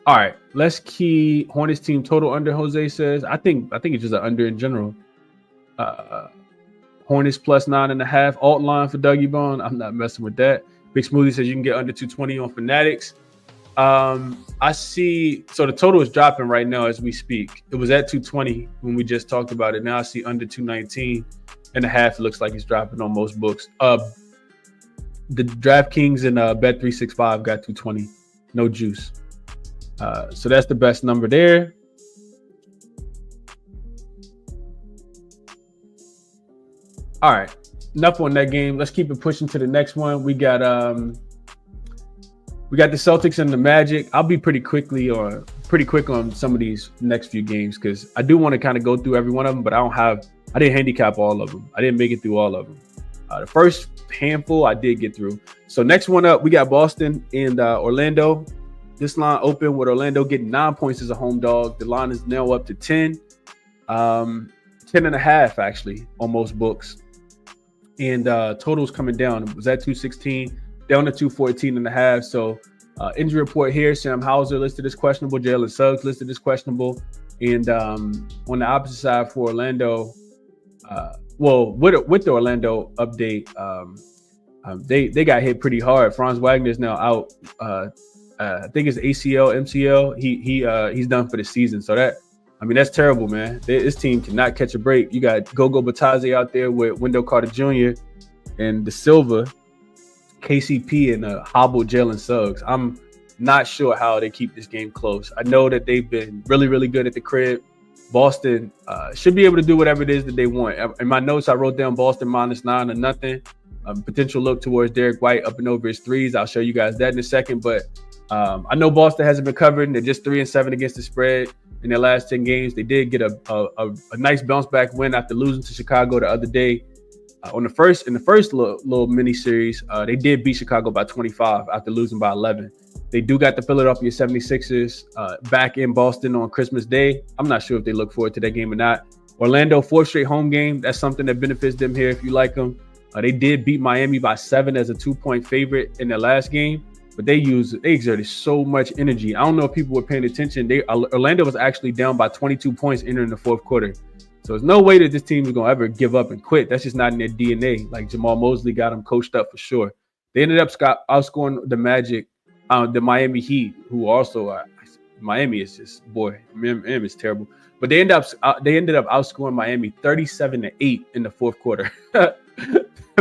right, let's key Hornets team total under. Jose says, I think it's just an under in general. Hornets plus 9.5. Alt line for Dougie Bone. I'm not messing with that. Big Smoothie says you can get under 220 on Fanatics. I see. So the total is dropping right now as we speak. It was at 220 when we just talked about it. Now I see under 219.5. It looks like it's dropping on most books. The DraftKings and Bet365 got 220. No juice. So that's the best number there. All right, enough on that game. Let's keep it pushing to the next one. We got the Celtics and the Magic. I'll be pretty quick on some of these next few games because I do want to kind of go through every one of them, but I didn't handicap all of them. I didn't make it through all of them. The first handful I did get through. So next one up, we got Boston and Orlando. This line open with Orlando getting 9 points as a home dog. The line is now up to 10. 10.5 actually on most books. And totals coming down. It was at 216, down to 214.5. So injury report here, Sam Hauser listed as questionable, Jalen Suggs listed as questionable. And on the opposite side for Orlando, with the Orlando update, they got hit pretty hard. Franz Wagner is now out. I think it's ACL, MCL. He's done for the season. So that's terrible, man. This team cannot catch a break. You got Gogo Batadze out there with Wendell Carter Jr. and De Silva, KCP, and hobbled Jalen Suggs. I'm not sure how they keep this game close. I know that they've been really, really good at the crib. Boston should be able to do whatever it is that they want. In my notes, I wrote down Boston -9 or nothing. Potential look towards Derek White up and over his threes. I'll show you guys that in a second. But I know Boston hasn't been covering. They're just 3-7 against the spread in their last 10 games. They did get a nice bounce back win after losing to Chicago the other day. In the first little mini series, they did beat Chicago by 25 after losing by 11. They do got the Philadelphia 76ers back in Boston on Christmas Day. I'm not sure if they look forward to that game or not. Orlando, 4th straight home game. That's something that benefits them here if you like them. They did beat Miami by 7 as a 2-point favorite in their last game, but they exerted so much energy. I don't know if people were paying attention. Orlando was actually down by 22 points entering the fourth quarter. So there's no way that this team is going to ever give up and quit. That's just not in their DNA. Like Jamal Mosley got them coached up for sure. They ended up outscoring the Magic, the Miami Heat, who also Miami is just, boy, Miami is terrible. But they ended up outscoring Miami 37-8 in the fourth quarter.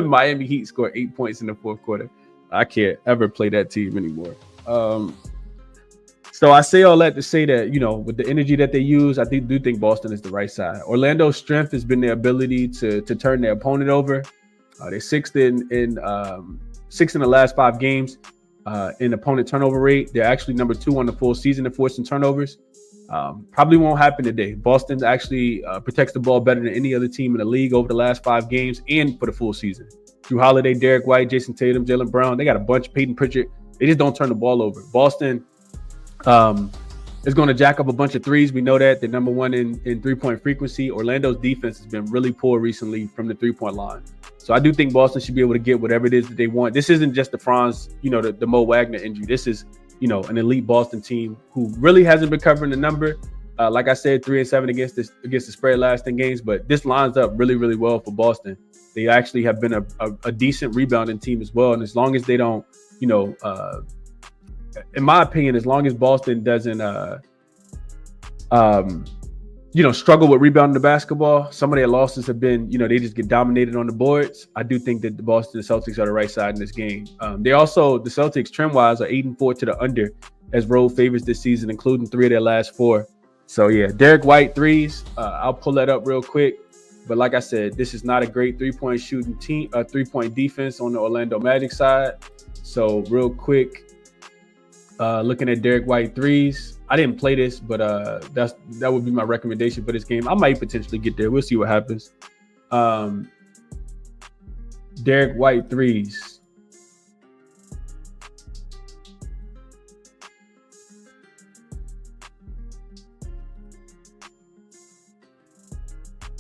Miami Heat scored 8 points in the fourth quarter. I can't ever play that team anymore. So I say all that to say that, with the energy that they use, I do think Boston is the right side. Orlando's strength has been their ability to turn their opponent over. They're sixth in the last 5 games in opponent turnover rate. They're actually number 2 on the full season in forcing turnovers. Probably won't happen today. Boston actually protects the ball better than any other team in the league over the last 5 games and for the full season. Drew Holiday, Derek White, Jason Tatum, Jaylen Brown. They got a bunch. Peyton Pritchard. They just don't turn the ball over. Boston is going to jack up a bunch of threes. We know that. They're number 1 in 3-point frequency. Orlando's defense has been really poor recently from the 3-point line. So I do think Boston should be able to get whatever it is that they want. This isn't just the Franz, the Mo Wagner injury. This is, an elite Boston team who really hasn't been covering the number. Like I said, 3-7 against the spread last 10 games, but this lines up really, really well for Boston. They actually have been a decent rebounding team as well. And as long as they don't, in my opinion, as long as Boston doesn't, struggle with rebounding the basketball. Some of their losses have been, they just get dominated on the boards. I do think that the Boston Celtics are the right side in this game. The Celtics trend-wise are 8-4 to the under as road favorites this season, including 3 of their last 4. So, yeah, Derek White threes. I'll pull that up real quick. But like I said, this is not a great three-point shooting team, three-point defense on the Orlando Magic side. So, real quick, looking at Derek White threes. I didn't play this, but that would be my recommendation for this game. I might potentially get there. We'll see what happens. Derek White threes.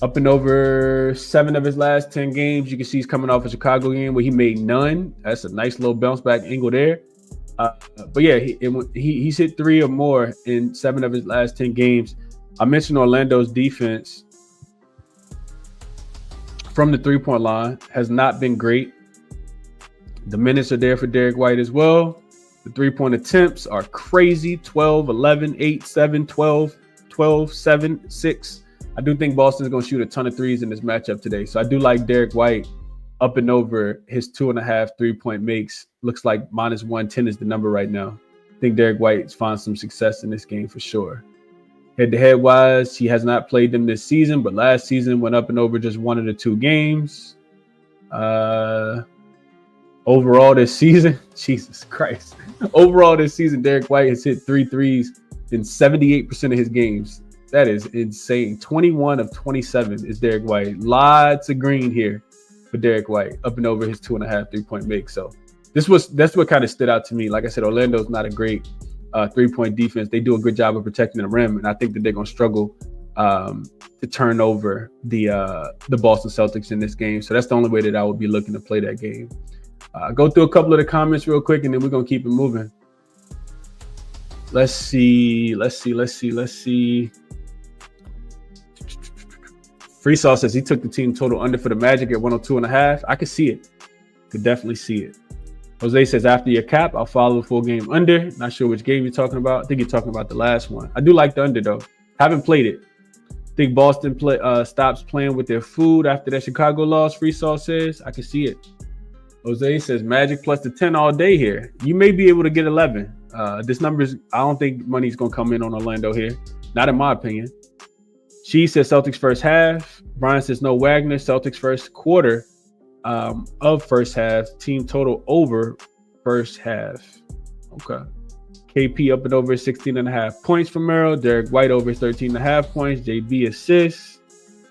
Up and over 7 of his last 10 games. You can see he's coming off a Chicago game where he made none. That's a nice little bounce back angle there. But yeah, he's hit 3 or more in 7 of his last 10 games. I mentioned Orlando's defense from the 3-point line has not been great. The minutes are there for Derek White as well. The 3-point attempts are crazy. 12, 11, 8, 7, 12, 12, 7, 6. I do think Boston's going to shoot a ton of threes in this matchup today. So I do like Derek White up and over his 2.5 3-point makes. Looks like -110 is the number right now. I think Derek White's found some success in this game for sure. Head-to-head wise, he has not played them this season, but last season went up and over just 1 of the 2 games. Overall this season, Jesus Christ. Overall this season, Derek White has hit 3 threes in 78% of his games. That is insane. 21 of 27 is Derek White. Lots of green here for Derek White, up and over his 2.5 3-point make. So that's what kind of stood out to me. Like I said, Orlando's not a great 3-point defense. They do a good job of protecting the rim, and I think that they're going to struggle to turn over the Boston Celtics in this game. So that's the only way that I would be looking to play that game. Go through a couple of the comments real quick, and then we're going to keep it moving. Let's see. Freesaw says he took the team total under for the Magic at 102.5. I could see it. Could definitely see it. Jose says, after your cap, I'll follow the full game under. Not sure which game you're talking about. I think you're talking about the last one. I do like the under, though. Haven't played it. Think Boston stops playing with their food after that Chicago loss, Freesaw says. I can see it. Jose says, Magic plus the 10 all day here. You may be able to get 11. This number is, I don't think money's going to come in on Orlando here. Not in my opinion. She says Celtics first half. Brian says no Wagner. Celtics first quarter of first half. Team total over first half. Okay. KP up and over 16.5 points for Merrill. Derek White over 13.5 points. JB assists.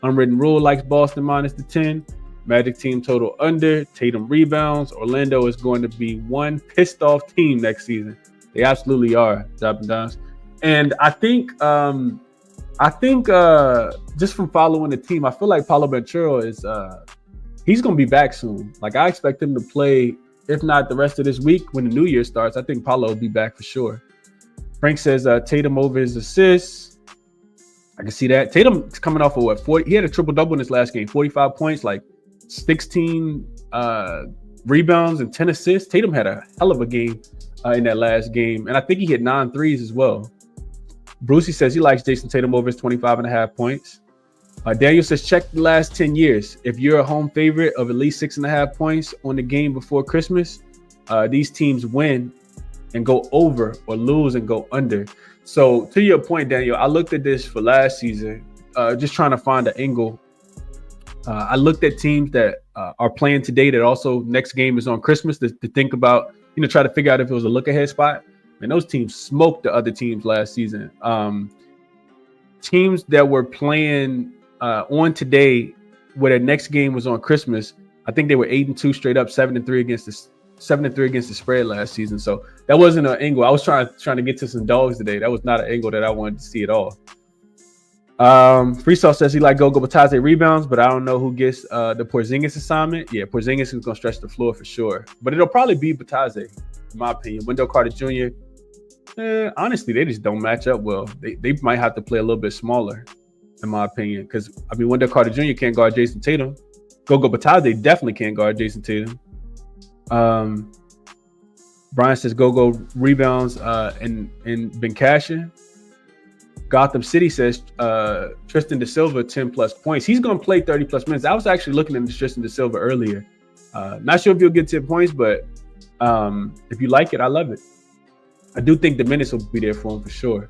Unwritten rule likes Boston minus the 10. Magic team total under. Tatum rebounds. Orlando is going to be one pissed off team next season. They absolutely are. Dropping downs. And I think just from following the team, I feel like Paolo Banchero is he's going to be back soon. Like, I expect him to play, if not the rest of this week when the new year starts. I think Paolo will be back for sure. Frank says Tatum over his assists. I can see that. Tatum's coming off of 40. He had a triple-double in his last game. 45 points, like 16 rebounds and 10 assists. Tatum had a hell of a game in that last game. And I think he hit 9 threes as well. Brucey says he likes Jason Tatum over his 25.5 points. Daniel says, check the last 10 years. If you're a home favorite of at least 6.5 points on the game before Christmas, these teams win and go over or lose and go under. So to your point, Daniel, I looked at this for last season, just trying to find an angle. I looked at teams that are playing today that also next game is on Christmas to think about, try to figure out if it was a look ahead spot. And those teams smoked the other teams last season. Teams that were playing on today, where their next game was on Christmas, I think they were 8-2 straight up, 7-3 against the spread last season. So that wasn't an angle. I was trying to get to some dogs today. That was not an angle that I wanted to see at all. Freestyle says he like Gogo Batadze rebounds, but I don't know who gets the Porzingis assignment. Yeah, Porzingis is gonna stretch the floor for sure, but it'll probably be Batadze, in my opinion. Wendell Carter Jr. Honestly, they just don't match up well. They might have to play a little bit smaller, in my opinion, because Wendell Carter Jr. can't guard Jason Tatum. Gogo Batadze definitely can't guard Jason Tatum. Brian says Gogo rebounds and been cashing. Gotham City says Tristan Da Silva 10 plus points. He's going to play 30 plus minutes. I was actually looking at Tristan Da Silva earlier. Not sure if he'll get 10 points, but if you like it, I love it. I do think the minutes will be there for him for sure.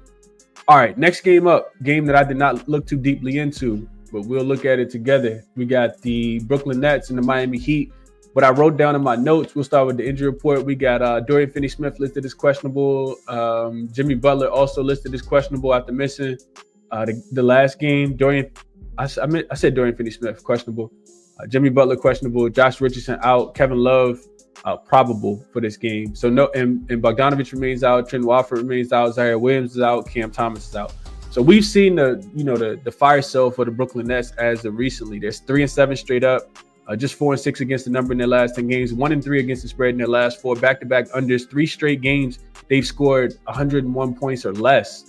All right, next game up, game that I did not look too deeply into, but we'll look at it together. We got the Brooklyn Nets and the Miami Heat. What I wrote down in my notes, we'll start with the injury report. We got Dorian Finney-Smith listed as questionable. Jimmy Butler also listed as questionable after missing the last game. I said Dorian Finney-Smith, questionable. Jimmy Butler, questionable. Josh Richardson out. Kevin Love, probable for this game. So no, and Bogdanovich remains out. Trent Watford remains out. Zaire Williams is out. Cam Thomas is out. So we've seen the fire sale for the Brooklyn Nets as of recently. There's 3-7 straight up. Just 4-6 against the number in their last 10 games, 1-3 against the spread in their last 4 back-to-back unders. 3 straight games they've scored 101 points or less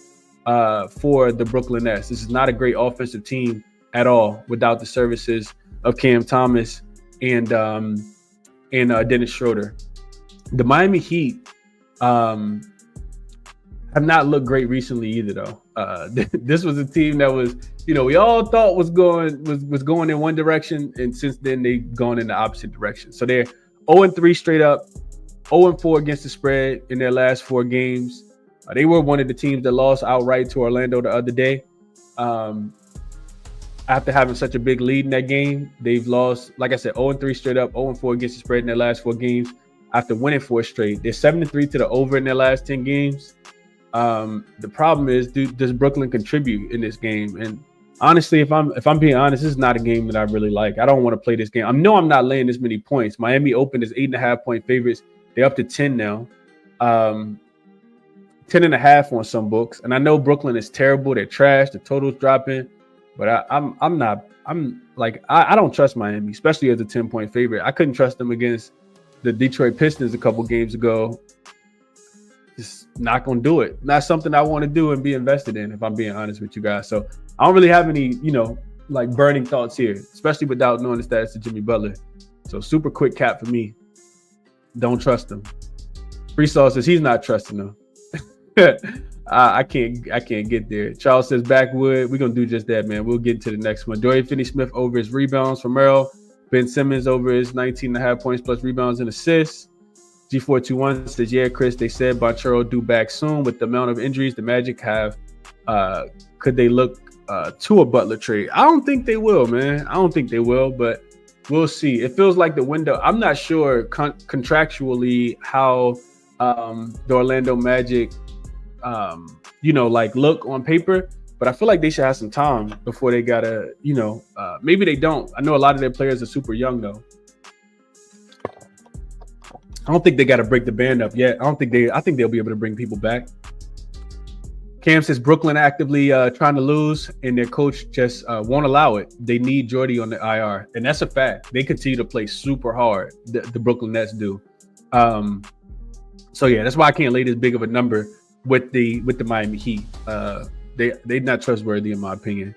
for the Brooklyn Nets. This is not a great offensive team at all without the services of Cam Thomas and Dennis Schroeder. The Miami Heat have not looked great recently either, though. This was a team that was, we all thought was going in one direction, and since then they've gone in the opposite direction. So they're 0-3 straight up, 0-4 against the spread in their last 4 games. They were one of the teams that lost outright to Orlando the other day. After having such a big lead in that game, they've lost, like I said, 0-3 straight up, 0-4 against the spread in their last 4 games. After winning 4 straight, they're 7-3 to the over in their last 10 games. The problem is, does Brooklyn contribute in this game? And honestly, if I'm being honest, this is not a game that I really like. I don't want to play this game. I know I'm not laying this many points. Miami opened as 8.5 point favorites. They're up to 10 now. 10.5 on some books. And I know Brooklyn is terrible. They're trash. The total's dropping. But I don't trust Miami, especially as a 10-point favorite. I couldn't trust them against the Detroit Pistons a couple games ago. Just not going to do it. Not something I want to do and be invested in, if I'm being honest with you guys. So I don't really have any, burning thoughts here, especially without knowing the status of Jimmy Butler. So super quick cap for me. Don't trust him. Free Saul says he's not trusting them. I can't get there. Charles says backwood. We're going to do just that, man. We'll get to the next one. Dorian Finney-Smith over his rebounds for Merrill. Ben Simmons over his 19.5 points plus rebounds and assists. G421 says, yeah, Chris, they said Banchero due back soon. With the amount of injuries the Magic have, could they look to a Butler trade? I don't think they will, man. I don't think they will, but we'll see. It feels like the window. I'm not sure contractually how the Orlando Magic look on paper, but I feel like they should have some time before they gotta, maybe they don't. I know a lot of their players are super young though. I don't think they got to break the band up yet. I think they'll be able to bring people back. Cam says Brooklyn actively trying to lose, and their coach just won't allow it. They need Jordy on the IR, and that's a fact. They continue to play super hard. The Brooklyn Nets do. So yeah, that's why I can't lay this big of a number with the Miami Heat. They're not trustworthy in my opinion.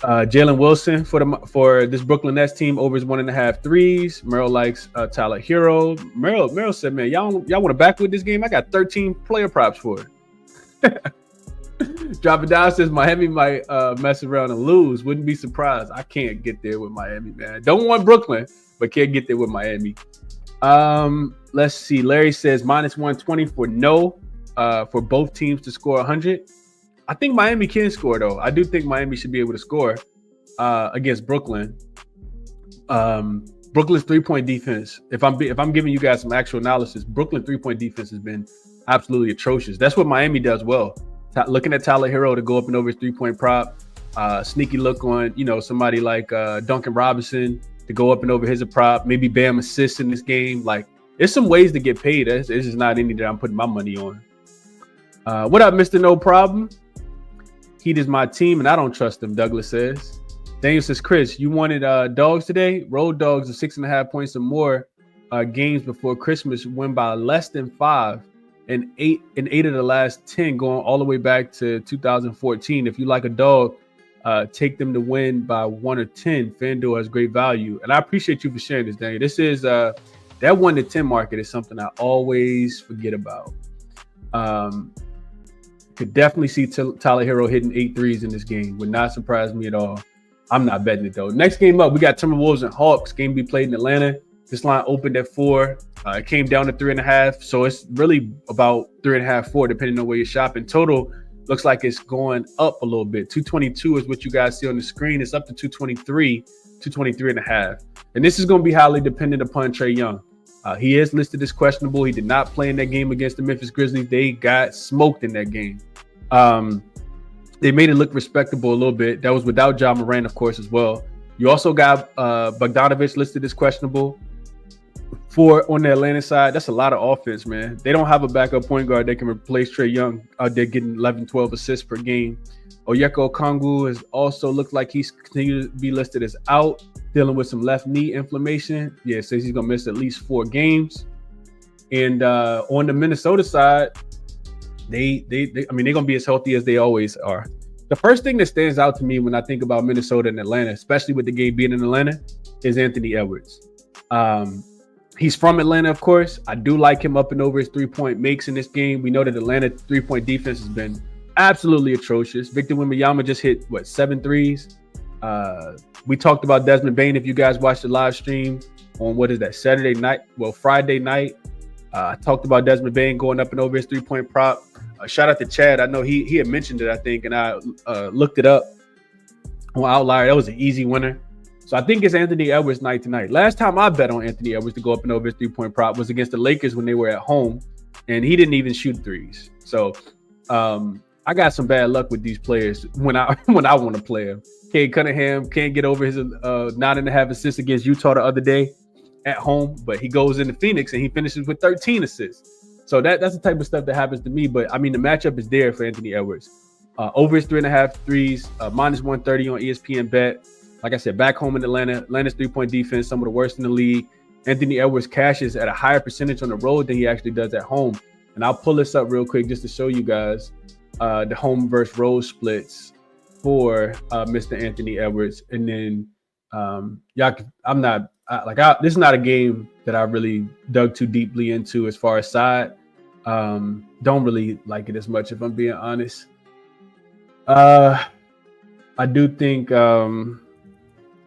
Jalen Wilson for this Brooklyn Nets team over his 1.5 threes. Merrill likes Tyler Hero. Merrill said, man, y'all want to back with this game? I got 13 player props for it. Drop it down says Miami might mess around and lose. Wouldn't be surprised. I can't get there with Miami, man. Don't want Brooklyn, but can't get there with Miami. Let's see. Larry says -120 for both teams to score 100. I think Miami can score, though. I do think Miami should be able to score against Brooklyn. Brooklyn's 3-point defense, if I'm giving you guys some actual analysis, Brooklyn 3-point defense has been absolutely atrocious. That's what Miami does well. Looking at Tyler Hero to go up and over his 3-point prop, sneaky look on, somebody like Duncan Robinson to go up and over his prop, maybe Bam assists in this game. Like, there's some ways to get paid. It's just not any that I'm putting my money on. What up, Mr. No Problem? Heat is my team, and I don't trust them, Douglas says. Daniel says, Chris, you wanted dogs today? Road dogs of 6.5 points or more games before Christmas win by less than 5, and eight of the last 10 going all the way back to 2014. If you like a dog, take them to win by 1 or 10. FanDuel has great value. And I appreciate you for sharing this, Daniel. This is that 1 to 10 market is something I always forget about. Could definitely see Tyler Hero hitting 8 threes in this game. Would not surprise me at all. I'm not betting it though. Next game up, we got Timberwolves and Hawks. Game be played in Atlanta. This line opened at 4. It came down to 3.5. So it's really about 3.5, 4, depending on where you're shopping. Total looks like it's going up a little bit. 222 is what you guys see on the screen. It's up to 223, 223.5. And this is going to be highly dependent upon Trae Young. He is listed as questionable. He did not play in that game against the Memphis Grizzlies. They got smoked in that game. They made it look respectable a little bit. That was without Ja Morant, of course, as well. You also got Bogdanović listed as questionable. On the Atlanta side, that's a lot of offense, man. They don't have a backup point guard that can replace Trae Young out there getting 11, 12 assists per game. Onyeka Okongwu has also looked like he's continued to be listed as out, dealing with some left knee inflammation. Yeah, it says he's going to miss at least 4 games. And on the Minnesota side, they're going to be as healthy as they always are. The first thing that stands out to me when I think about Minnesota and Atlanta, especially with the game being in Atlanta, is Anthony Edwards. He's from Atlanta, of course. I do like him up and over his 3-point makes in this game. We know that Atlanta 3-point defense has been absolutely atrocious. Victor Wembanyama just hit, 7 threes? We talked about Desmond Bane. If you guys watched the live stream on, Friday night, I talked about Desmond Bane going up and over his 3-point prop. Shout out to Chad. I know he had mentioned it, I think, and I looked it up on Outlier. That was an easy winner. So I think it's Anthony Edwards night tonight. Last time I bet on Anthony Edwards to go up and over his 3-point prop was against the Lakers when they were at home, and he didn't even shoot threes. So I got some bad luck with these players when I want to play them. Cade Cunningham can't get over his 9.5 assists against Utah the other day at home, but he goes into Phoenix and he finishes with 13 assists. So that's the type of stuff that happens to me. But I mean, the matchup is there for Anthony Edwards. Over his 3.5 threes, minus 130 on ESPN Bet. Like I said, back home in Atlanta, Atlanta's 3-point defense, some of the worst in the league. Anthony Edwards cashes at a higher percentage on the road than he actually does at home. And I'll pull this up real quick just to show you guys the home versus road splits for Mr. Anthony Edwards. And then this is not a game that I really dug too deeply into as far as side. Don't really like it as much, if I'm being honest. I do think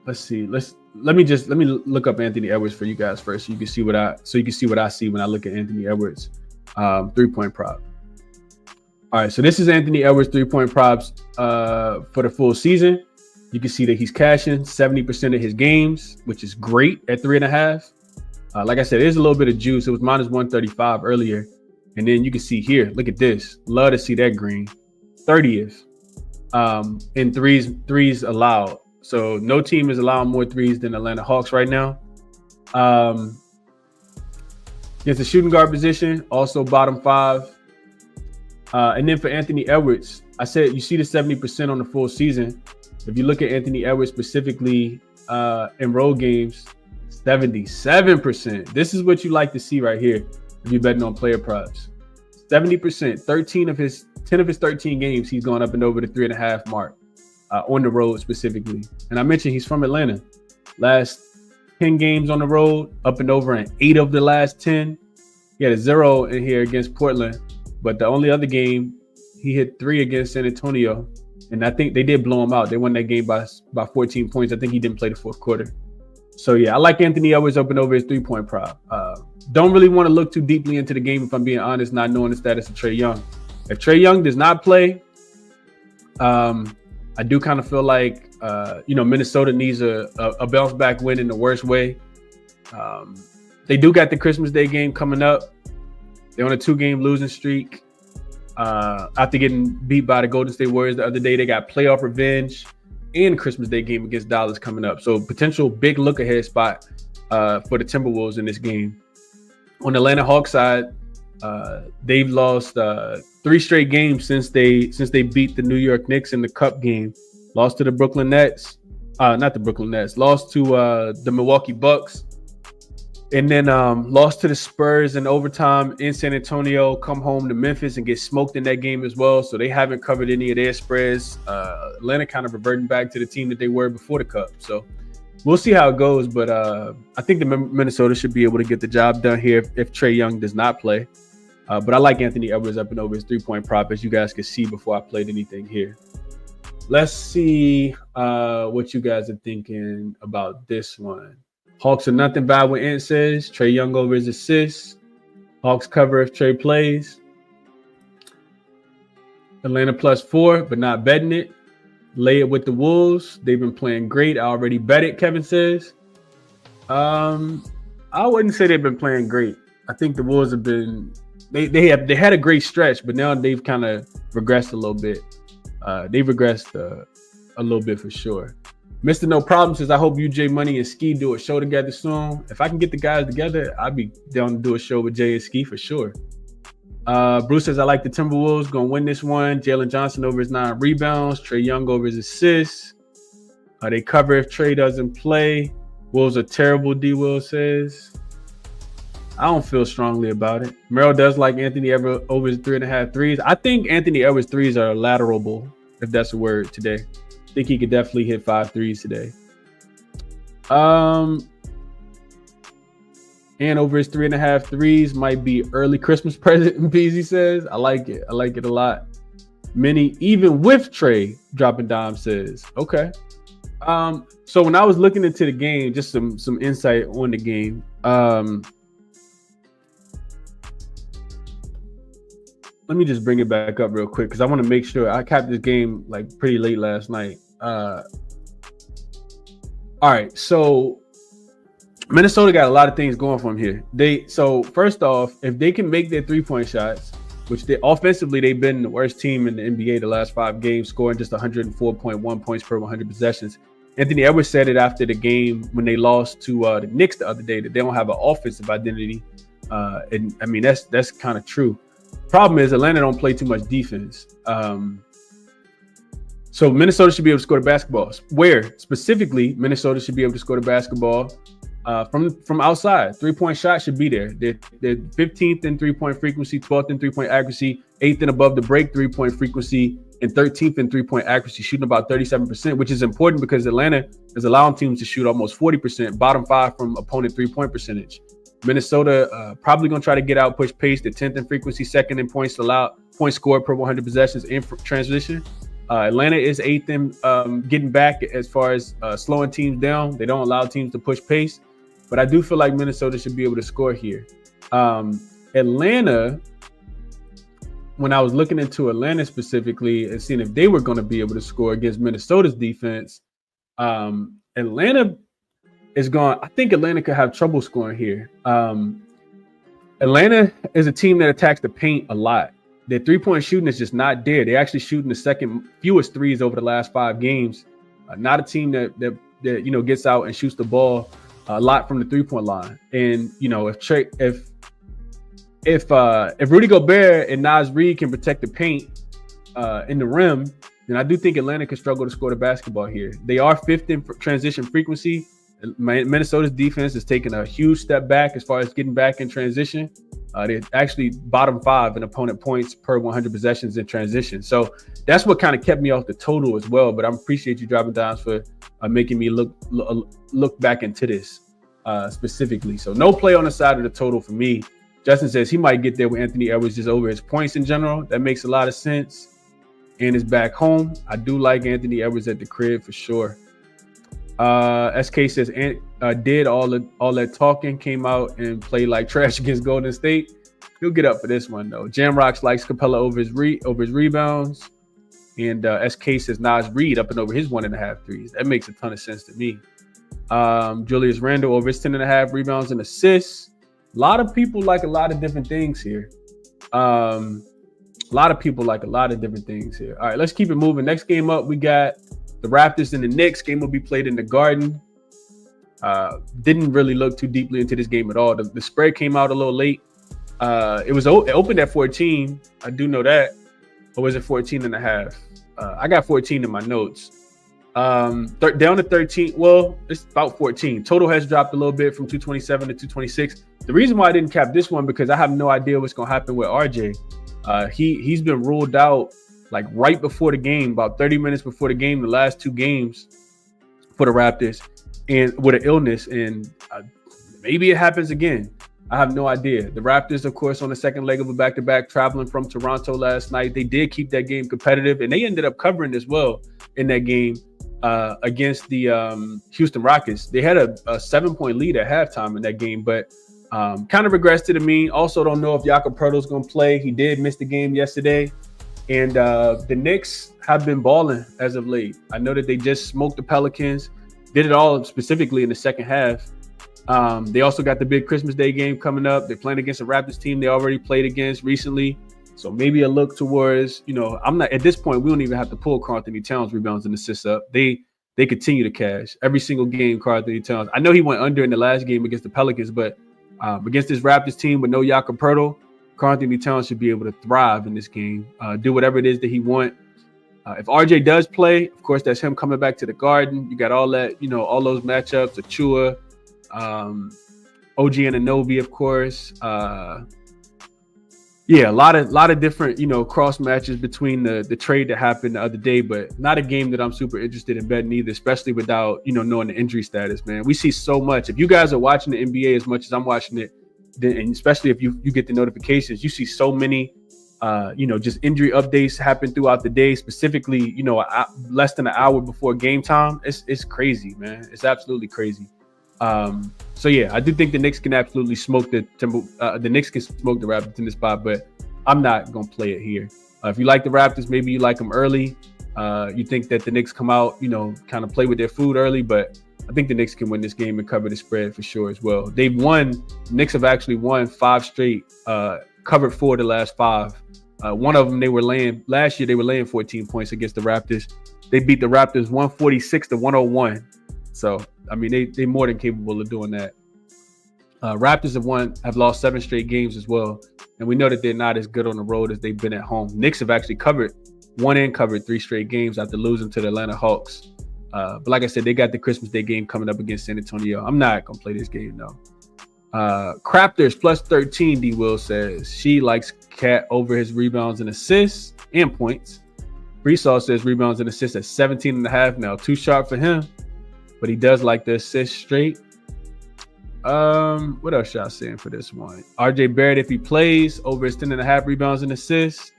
let's see. Let me look up Anthony Edwards for you guys first, so you can see what I see when I look at Anthony Edwards 3-point prop. All right, so this is Anthony Edwards 3-point props for the full season. You can see that he's cashing 70% of his games, which is great at 3.5. Like I said, there's a little bit of juice. It was minus 135 earlier, and then you can see here. Look at this. Love to see that green. 30th in threes allowed. So no team is allowing more threes than Atlanta Hawks right now. Against the shooting guard position, also bottom 5. And then for Anthony Edwards, I said you see the 70% on the full season. If you look at Anthony Edwards specifically in road games, 77%. This is what you like to see right here if you're betting on player props. 70%, 10 of his 13 games, he's gone up and over the 3.5 mark on the road specifically. And I mentioned he's from Atlanta. Last 10 games on the road, up and over in 8 of the last 10. He had a 0 in here against Portland, but the only other game he hit 3 against San Antonio. And I think they did blow him out. They won that game by 14 points. I think he didn't play the fourth quarter. So yeah, I like Anthony Edwards up and over his 3-point prop. Don't really want to look too deeply into the game, if I'm being honest, not knowing the status of Trae Young. If Trae Young does not play, I do kind of feel like Minnesota needs a bounce back win in the worst way. They do got the Christmas Day game coming up. They're on a 2-game losing streak. After getting beat by the Golden State Warriors the other day, they got playoff revenge and Christmas Day game against Dallas coming up. So potential big look ahead spot for the Timberwolves in this game. On the Atlanta Hawks side, they've lost 3 straight games since they beat the New York Knicks in the Cup game. Lost to the Brooklyn Nets, lost to the Milwaukee Bucks, and then lost to the Spurs in overtime in San Antonio. Come home to Memphis and get smoked in that game as well. So they haven't covered any of their spreads. Atlanta kind of reverting back to the team that they were before the Cup. So we'll see how it goes, but I think the Minnesota should be able to get the job done here if Trae Young does not play. But I like Anthony Edwards up and over his 3-point prop, as you guys can see before I played anything here. Let's see what you guys are thinking about this one. Hawks are nothing bad what Ant says. Trae Young over his assists. Hawks cover if Trae plays. Atlanta +4, but not betting it. Lay it with the Wolves. They've been playing great. I already bet it, Kevin says. I wouldn't say they've been playing great. I think the Wolves have been they had a great stretch, but now they've kind of regressed a little bit. They've regressed a little bit for sure. Mr. No Problem says, I hope you, Jay Money, and Ski do a show together soon. If I can get the guys together, I'd be down to do a show with Jay and Ski for sure. Bruce says, I like the Timberwolves. Going to win this one. Jalen Johnson over his 9 rebounds. Trae Young over his assists. They cover if Trae doesn't play. Wolves are terrible, D-Will says. I don't feel strongly about it. Merrill does like Anthony Edwards over his 3.5 threes. I think Anthony Edwards' threes are lateralable, if that's a word today. I think he could definitely hit 5 threes today. And over his 3.5 threes might be early Christmas present, Beezy says. I like it. I like it a lot. Many, even with Trae, dropping dime says. Okay. So when I was looking into the game, just some insight on the game. Let me just bring it back up real quick because I want to make sure I capped this game like pretty late last night. All right, so Minnesota got a lot of things going for them here. So first off, if they can make their 3-point shots, which offensively they've been the worst team in the NBA the last 5 games, scoring just 104.1 points per 100 possessions. Anthony Edwards said it after the game when they lost to the Knicks the other day that they don't have an offensive identity, and I mean that's kind of true. Problem is Atlanta don't play too much defense. So Minnesota should be able to score the basketball. Where specifically Minnesota should be able to score the basketball from outside. 3-point shot should be there. They're 15th in 3-point frequency, 12th in 3-point accuracy, 8th and above the break 3-point frequency, and 13th in 3-point accuracy, shooting about 37%, which is important because Atlanta is allowing teams to shoot almost 40%, bottom 5 from opponent 3-point percentage. Minnesota probably going to try to get out, push pace, the 10th in frequency, 2nd in points allowed, points scored per 100 possessions in transition. Atlanta is 8th in getting back as far as slowing teams down. They don't allow teams to push pace, but I do feel like Minnesota should be able to score here. Atlanta, when I was looking into Atlanta specifically and seeing if they were going to be able to score against Minnesota's defense, Atlanta is going. I think Atlanta could have trouble scoring here. Atlanta is a team that attacks the paint a lot. Their 3-point shooting is just not there. They're actually shooting the second fewest threes over the last 5 games. Not a team that gets out and shoots the ball a lot from the 3-point line. And if Rudy Gobert and Naz Reid can protect the paint in the rim, then I do think Atlanta can struggle to score the basketball here. They are 5th in transition frequency. Minnesota's defense is taking a huge step back as far as getting back in transition. They're actually bottom 5 in opponent points per 100 possessions in transition. So that's what kind of kept me off the total as well. But I appreciate you dropping down for making me look back into this specifically. So no play on the side of the total for me. Justin says he might get there with Anthony Edwards just over his points in general. That makes a lot of sense. And is back home. I do like Anthony Edwards at the crib for sure. SK says did all that talking, came out and played like trash against Golden State. He'll get up for this one though. Jamrocks likes Capella over his rebounds, and SK says Naz Reid up and over his 1.5 threes. That makes a ton of sense to me. Julius Randle over his 10.5 rebounds and assists. A lot of people like a lot of different things here. All right, let's keep it moving. Next game up, we got the Raptors and the Knicks. Game will be played in the Garden. Didn't really look too deeply into this game at all. The spread came out a little late. It opened at 14. I do know that. Or was it 14.5? I got 14 in my notes. Down to 13. Well, it's about 14. Total has dropped a little bit from 227 to 226. The reason why I didn't cap this one because I have no idea what's going to happen with RJ. He's been ruled out like right before the game, about 30 minutes before the game, the last 2 games for the Raptors, and with an illness, and maybe it happens again. I have no idea. The Raptors, of course, on the second leg of a back-to-back, traveling from Toronto last night. They did keep that game competitive, and they ended up covering as well in that game against the Houston Rockets. They had a 7-point lead at halftime in that game, but kind of regressed to the mean. Also don't know if Jakob Poeltl's going to play. He did miss the game yesterday. And the Knicks have been balling as of late. I know that they just smoked the Pelicans, did it all specifically in the second half. They also got the big Christmas Day game coming up. They're playing against a Raptors team they already played against recently. So maybe a look towards, I'm not at this point, we don't even have to pull Karl-Anthony Towns rebounds and assists up. They continue to cash every single game. Karl-Anthony Towns, I know he went under in the last game against the Pelicans, but against this Raptors team with no Jakob Poeltl, Karl-Anthony Towns should be able to thrive in this game, do whatever it is that he wants. If RJ does play, of course, that's him coming back to the Garden. You got all that, all those matchups, Achua, OG Anunoby, of course. A lot of different, cross matches between the trade that happened the other day, but not a game that I'm super interested in betting either, especially without, knowing the injury status, man. We see so much. If you guys are watching the NBA as much as I'm watching it, and especially if you get the notifications, you see so many, just injury updates happen throughout the day, specifically, less than an hour before game time. It's crazy, man. It's absolutely crazy. I do think the Knicks can absolutely smoke the Knicks can smoke the Raptors in this spot, but I'm not going to play it here. If you like the Raptors, maybe you like them early. You think that the Knicks come out, kind of play with their food early, but I think the Knicks can win this game and cover the spread for sure as well. Knicks have actually won 5 straight, covered 4 of the last 5. One of them last year they were laying 14 points against the Raptors. They beat the Raptors 146-101. So, I mean, they more than capable of doing that. Raptors have lost 7 straight games as well. And we know that they're not as good on the road as they've been at home. Knicks have actually covered 3 straight games after losing to the Atlanta Hawks. But like I said, they got the Christmas Day game coming up against San Antonio. I'm not going to play this game, though. Raptors plus 13, D. Will says. She likes Cat over his rebounds and assists and points. Breesaw says rebounds and assists at 17.5 now. Too sharp for him. But he does like the assist straight. What else y'all saying for this one? RJ Barrett, if he plays, over his 10.5 rebounds and assists.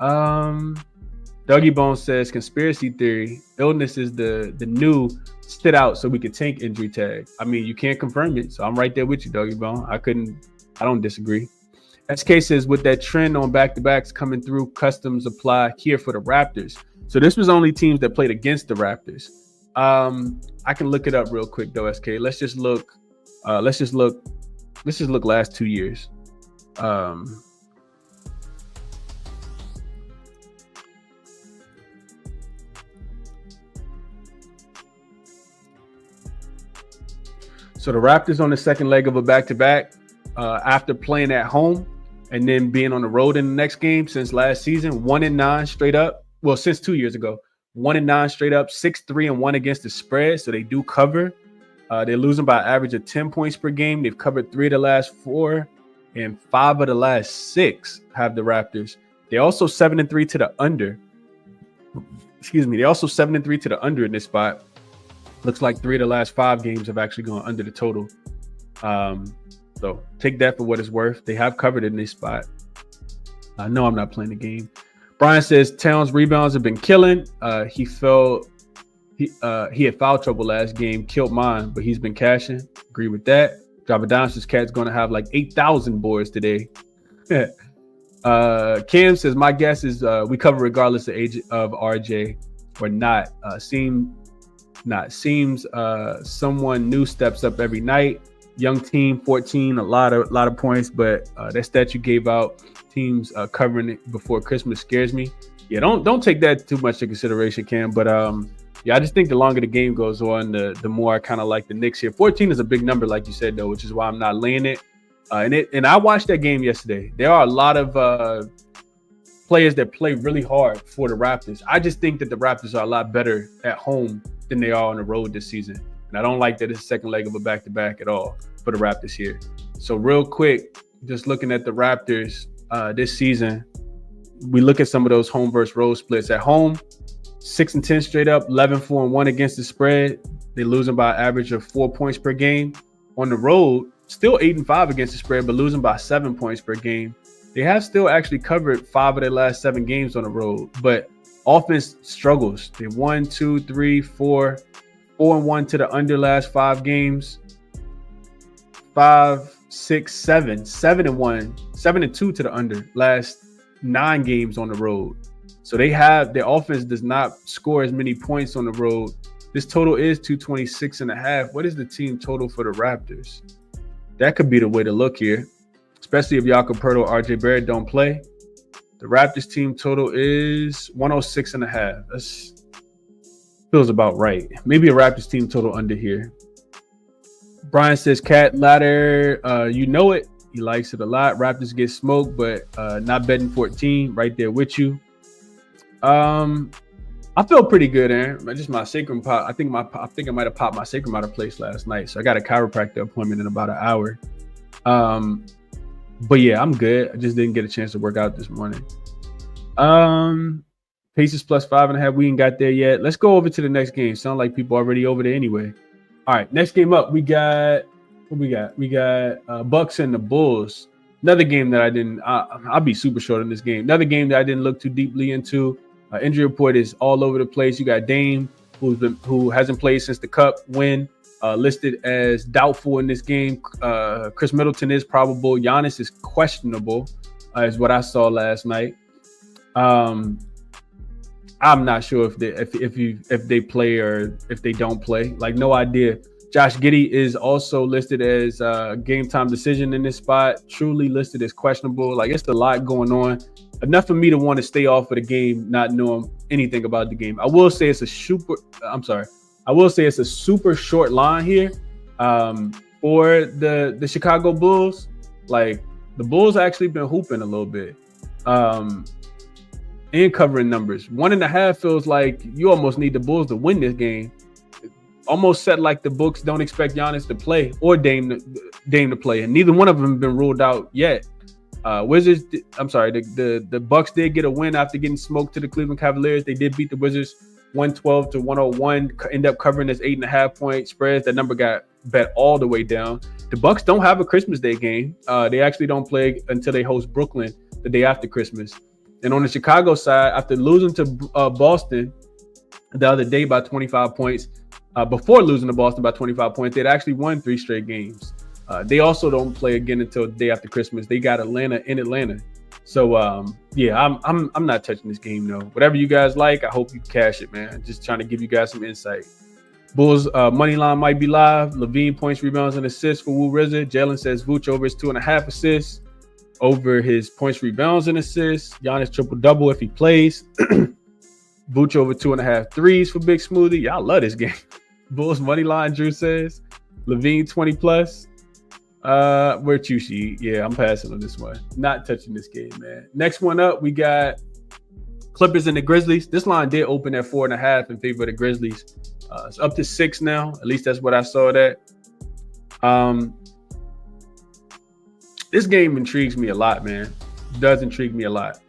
Dougie Bone says conspiracy theory. Illness is the new sit out so we can tank injury tag. I mean, you can't confirm it, so I'm right there with you, Dougie Bone. I don't disagree. SK says with that trend on back-to-backs coming through, customs apply here for the Raptors. So this was only teams that played against the Raptors. I can look it up real quick though, SK. Let's just look last 2 years. So the Raptors on the second leg of a back-to-back, after playing at home and then being on the road in the next game since last season, 1-9 straight up. Well, since 2 years ago, 1-9 straight up, 6-3-1 against the spread. So they do cover. They're losing by an average of 10 points per game. They've covered 3 of the last 4 and 5 of the last 6 have the Raptors. They're also 7-3 to the under. Excuse me. They're also 7-3 to the under in this spot. Looks like 3 of the last 5 games have actually gone under the total. So take that for what it's worth. They have covered in this spot. I know I'm not playing the game. Brian says Towns rebounds have been killing. He had foul trouble last game, killed mine, but he's been cashing. Agree with that. Javadonis' cat's going to have like 8,000 boards today. Cam says my guess is we cover regardless of age of RJ or not. Seems someone new steps up every night. Young team, 14, a lot of points, but that stat you gave out, teams covering it before Christmas scares me. Yeah, don't take that too much into consideration, Cam. But I just think the longer the game goes on, the more I kind of like the Knicks here. 14 is a big number, like you said, though, which is why I'm not laying it. And I watched that game yesterday. There are a lot of players that play really hard for the Raptors. I just think that the Raptors are a lot better at home than they are on the road this season. And I don't like that it's the second leg of a back-to-back at all for the Raptors here. So real quick, just looking at the Raptors this season, we look at some of those home versus road splits. At home, 6-10 straight up, 11-4-1 against the spread. They're losing by an average of 4 points per game. On the road, still 8-5 against the spread, but losing by 7 points per game. They have still actually covered 5 of their last 7 games on the road, but offense struggles. They 1, 2, 3, 4, 4-1 to the under last 5 games. 5, 6, 7, 7-1, 7-2 to the under last 9 games on the road. So their offense does not score as many points on the road. This total is 226.5. What is the team total for the Raptors? That could be the way to look here, especially if Jakob Poeltl, RJ Barrett don't play. The Raptors team total is 106.5. That feels about right. Maybe a Raptors team total under here. Brian says, Cat ladder, you know it. He likes it a lot. Raptors get smoked, but not betting 14. Right there with you. I feel pretty good, Aaron. Just my sacrum pop. I think I might have popped my sacrum out of place last night. So I got a chiropractor appointment in about an hour. But yeah, I'm good. I just didn't get a chance to work out this morning. Pacers plus 5.5. We ain't got there yet. Let's go over to the next game. Sound like people already over there anyway. All right, next game up. We got Bucks and the Bulls. Another game that I'll be super short on this game. Another game that I didn't look too deeply into. Injury report is all over the place. You got Dame, who hasn't played since the Cup win, listed as doubtful in this game. Chris Middleton is probable. Giannis is questionable, is what I saw last night. I'm not sure if they play or if they don't play. Like, no idea. Josh Giddey is also listed as game time decision in this spot. Truly listed as questionable. Like, it's a lot going on. Enough for me to want to stay off of the game, not knowing anything about the game. I will say it's a super short line here for the Chicago Bulls. Like, the Bulls actually been hooping a little bit and covering numbers. 1.5 feels like you almost need the Bulls to win this game. Almost said like the books don't expect Giannis to play or Dame to play, and neither one of them have been ruled out yet. The Bucks did get a win after getting smoked to the Cleveland Cavaliers. They did beat the Wizards 112-101, end up covering this 8.5 point spreads. That number got bet all the way down. The Bucks don't have a Christmas Day game. They actually don't play until they host Brooklyn the day after Christmas. And on the Chicago side, after losing to Boston the other day by 25 points, before losing to Boston by 25 points, they'd actually won 3 straight games. They also don't play again until the day after Christmas. They got Atlanta in Atlanta. So yeah, I'm not touching this game though. Whatever you guys like, I hope you cash it, man. Just trying to give you guys some insight. Bulls money line might be live. Levine points, rebounds, and assists for Woo RZA. Jalen says Vooch over his 2.5 assists, over his points, rebounds, and assists. Giannis triple double if he plays. Vooch over 2.5 threes for Big Smoothie. Y'all love this game. Bulls money line, Drew says. Levine 20 plus. Where Chushi? Yeah, I'm passing on this one. Not touching this game, man. Next one up, we got Clippers and the Grizzlies. This line did open at 4.5 in favor of the Grizzlies. It's up to 6 now. At least that's what I saw that. This game intrigues me a lot, man. It does intrigue me a lot.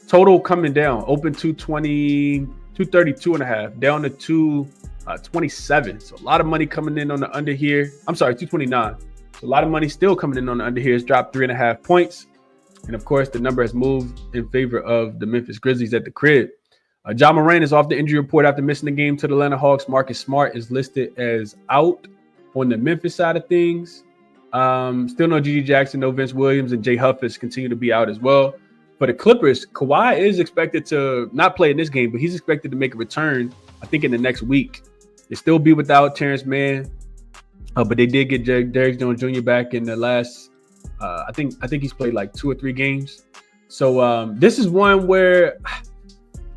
Total coming down. Open 232.5, down to 227. So a lot of money coming in on the under here. I'm sorry, 229. So a lot of money still coming in on the under here. It's dropped 3.5 points. And of course, the number has moved in favor of the Memphis Grizzlies at the crib. Ja Morant is off the injury report after missing the game to the Atlanta Hawks. Marcus Smart is listed as out on the Memphis side of things. Still no Gigi Jackson, no Vince Williams, and Jay Huffis continue to be out as well. For the Clippers, Kawhi is expected to not play in this game, but he's expected to make a return, I think, in the next week. They still be without Terrence Mann. But they did get Derrick Jones Jr. back in the last, I think he's played like 2 or 3 games. So this is one where,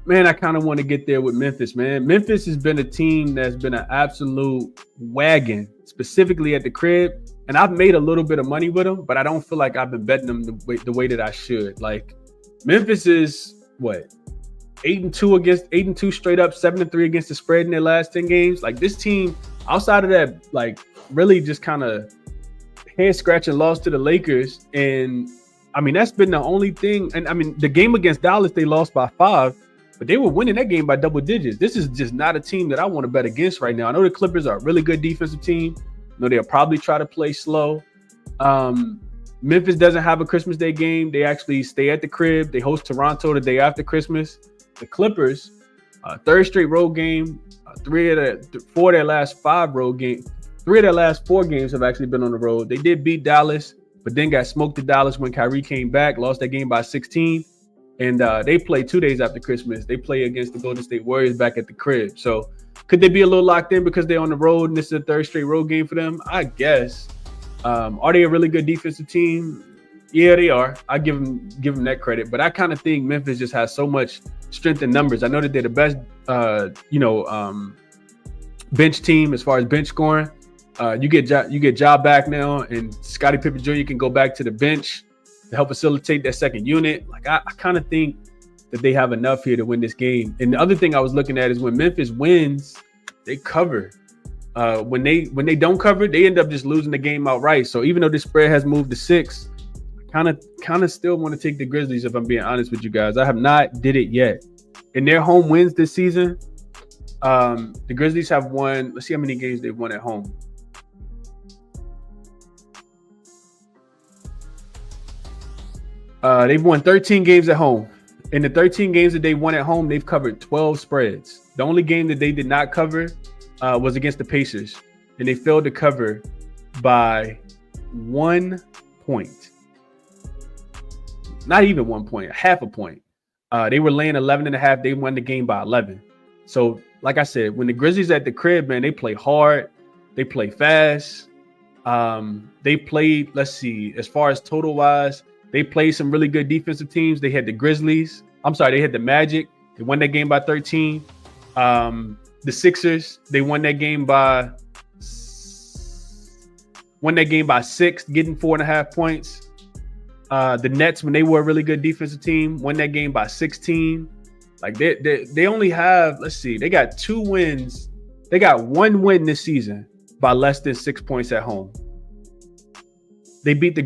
man, I kind of want to get there with Memphis, man. Memphis has been a team that's been an absolute wagon, specifically at the crib. And I've made a little bit of money with them, but I don't feel like I've been betting them the way that I should. Like, Memphis is what? 8-2 straight up, 7-3 against the spread in their last 10 games. Like, this team, outside of that, like, really just kind of head scratching loss to the Lakers. And I mean, that's been the only thing. And I mean, the game against Dallas, they lost by 5, but they were winning that game by double digits. This is just not a team that I want to bet against right now. I know the Clippers are a really good defensive team. I know they'll probably try to play slow. Memphis doesn't have a Christmas Day game. They actually stay at the crib. They host Toronto the day after Christmas. The Clippers, third straight road game. Three of their last 4 games have actually been on the road. They did beat Dallas, but then got smoked to Dallas when Kyrie came back, lost that game by 16. And they play 2 days after Christmas. They play against the Golden State Warriors back at the crib. So could they be a little locked in because they're on the road and this is a third straight road game for them? I guess. Are they a really good defensive team? Yeah, they are. I give them that credit. But I kind of think Memphis just has so much strength in numbers. I know that they're the best, bench team as far as bench scoring. You get Ja back now, and Scottie Pippen Jr. can go back to the bench to help facilitate that second unit. Like I kind of think that they have enough here to win this game. And the other thing I was looking at is when Memphis wins, they cover. When they don't cover, they end up just losing the game outright. So even though this spread has moved to 6, kind of still want to take the Grizzlies, if I'm being honest with you guys. I have not did it yet. In their home wins this season, the Grizzlies have won. Let's see how many games they've won at home. They've won 13 games at home. In the 13 games that they won at home, they've covered 12 spreads. The only game that they did not cover was against the Pacers, and they failed to cover by 1 point. Not even 1 point, half a point. They were laying 11.5. They won the game by 11. So, like I said, when the Grizzlies at the crib, man, they play hard. They play fast. They played, let's see, as far as total wise, they played some really good defensive teams. They had the Grizzlies. They had the Magic. They won that game by 13. The Sixers, they won that game by 6, getting 4.5 points. The Nets, when they were a really good defensive team, won that game by 16. Like they only have, let's see, they got 2 wins. They got 1 win this season by less than 6 points at home. They beat the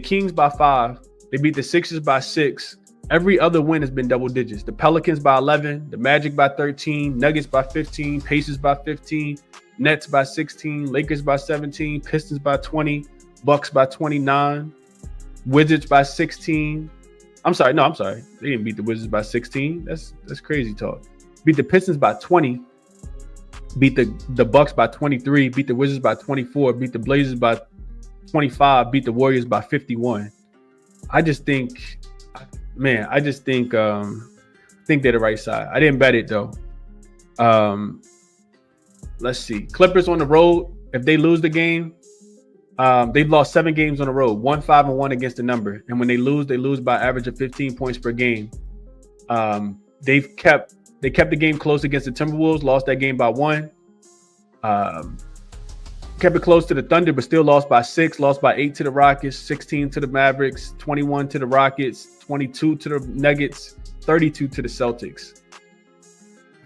Kings by 5. They beat the Sixers by 6. Every other win has been double digits. The Pelicans by 11, the Magic by 13, Nuggets by 15, Pacers by 15, Nets by 16, Lakers by 17, Pistons by 20, Bucks by 29, Wizards by 16. I'm sorry. They didn't beat the Wizards by 16. That's crazy talk. Beat the Pistons by 20, beat the Bucks by 23, beat the Wizards by 24, beat the Blazers by 25, beat the Warriors by 51. I think they're the right side. I didn't bet it though. Let's see. Clippers on the road. If they lose the game, they've lost 7 games on the road, 1-5-1 against the number. And when they lose by average of 15 points per game. They kept the game close against the Timberwolves, lost that game by 1. Kept it close to the Thunder, but still lost by 6, lost by 8 to the Rockets, 16 to the Mavericks, 21 to the Rockets, 22 to the Nuggets, 32 to the Celtics.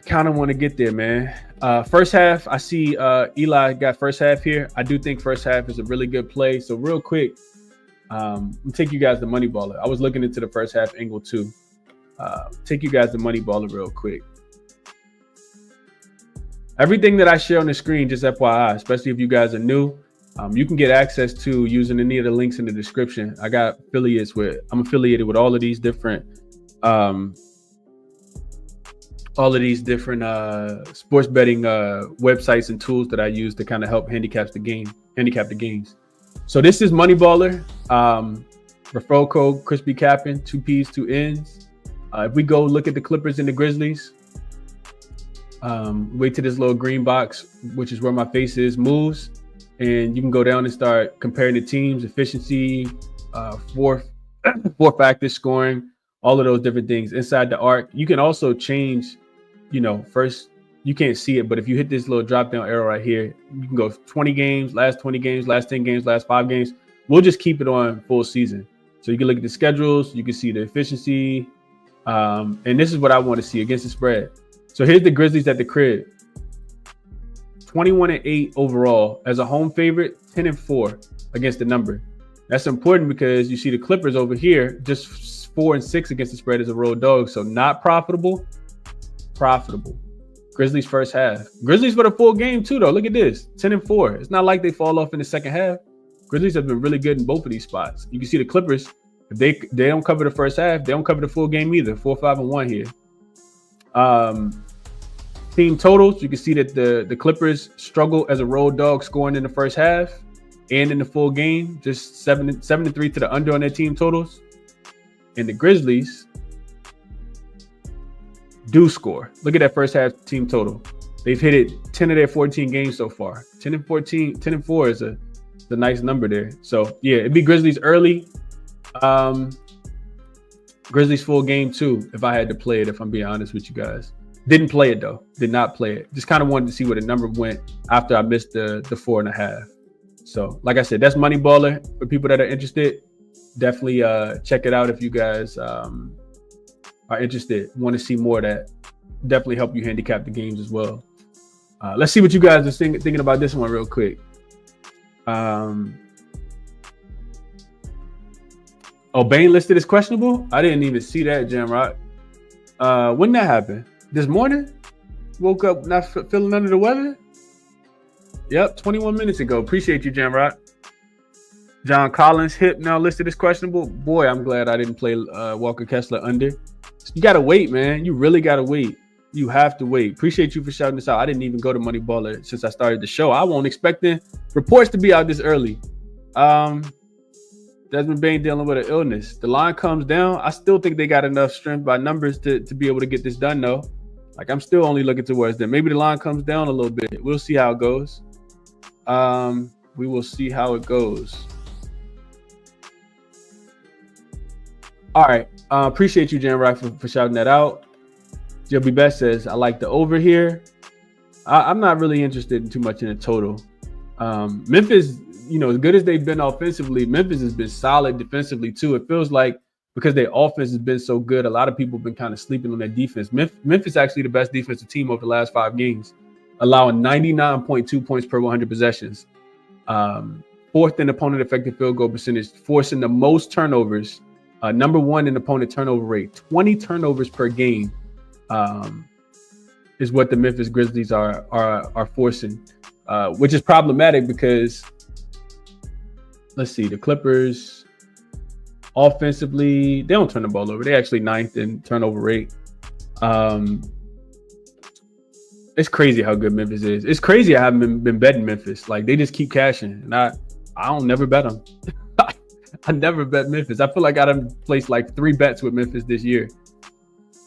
Kind of want to get there, man. First half, I see Eli got first half here. I do think first half is a really good play. So real quick, I'll take you guys the money baller. I was looking into the first half angle too. Take you guys the money baller real quick. Everything that I share on the screen, just FYI, especially if you guys are new, you can get access to using any of the links in the description. I'm affiliated with all of these different sports betting websites and tools that I use to kind of help handicap the games. So this is Moneyballer. Referral code ChrisBeCappinn, 2 P's, 2 N's. If we go look at the Clippers and the Grizzlies, wait till this little green box, which is where my face is, moves, and you can go down and start comparing the teams, efficiency, four factors, scoring, all of those different things inside the arc. You can also change, first you can't see it, but if you hit this little drop down arrow right here, you can go 20 games, last 20 games, last 10 games, last 5 games. We'll just keep it on full season. So you can look at the schedules, you can see the efficiency, and this is what I want to see against the spread. So here's the Grizzlies at the crib. 21-8 overall as a home favorite, 10-4 against the number. That's important because you see the Clippers over here, just 4-6 against the spread as a road dog. So not profitable. Grizzlies first half. Grizzlies for the full game too, though. Look at this, 10-4. It's not like they fall off in the second half. Grizzlies have been really good in both of these spots. You can see the Clippers, if they don't cover the first half, they don't cover the full game either. 4-5-1 here. Team totals, you can see that the Clippers struggle as a road dog scoring in the first half and in the full game, just 7-3 to the under on their team totals. And the Grizzlies do score. Look at that first half team total. They've hit it 10 of their 14 games so far. 10-4 is a nice number there. So yeah, it'd be Grizzlies early. Grizzlies full game too, if I had to play it, if I'm being honest with you guys. Didn't play it though. Did not play it. Just kind of wanted to see where the number went after I missed the 4.5. So like I said, that's Money Baller for people that are interested. Definitely check it out if you guys are interested. Want to see more of that. Definitely help you handicap the games as well. Let's see what you guys are thinking about this one real quick. Bane listed as questionable? I didn't even see that, Jamrock. When that happened? This morning? Woke up not feeling under the weather? Yep, 21 minutes ago. Appreciate you, Jamrock. John Collins hip now listed as questionable. Boy, I'm glad I didn't play Walker Kessler under. You got to wait, man. You really got to wait. You have to wait. Appreciate you for shouting this out. I didn't even go to Money Baller since I started the show. I won't expecting reports to be out this early. Desmond Bane dealing with an illness. The line comes down. I still think they got enough strength by numbers to be able to get this done, though. Like, I'm still only looking towards them. Maybe the line comes down a little bit. We'll see how it goes. We will see how it goes. All right. Appreciate you, Jan Rock, for shouting that out. JB Best says, I like the over here. I'm not really interested in too much in the total. Memphis, as good as they've been offensively, Memphis has been solid defensively too. It feels like because their offense has been so good, a lot of people have been kind of sleeping on their defense. Memphis actually the best defensive team over the last 5 games, allowing 99.2 points per 100 possessions. 4th in opponent effective field goal percentage, forcing the most turnovers. Number 1 in opponent turnover rate. 20 turnovers per game is what the Memphis Grizzlies are forcing, which is problematic because, let's see, the Clippers offensively, they don't turn the ball over. They're actually 9th in turnover rate. It's crazy how good Memphis is. It's crazy I haven't been betting Memphis. Like, they just keep cashing, and I don't never bet them. I never bet Memphis. I feel like I done placed like 3 bets with Memphis this year.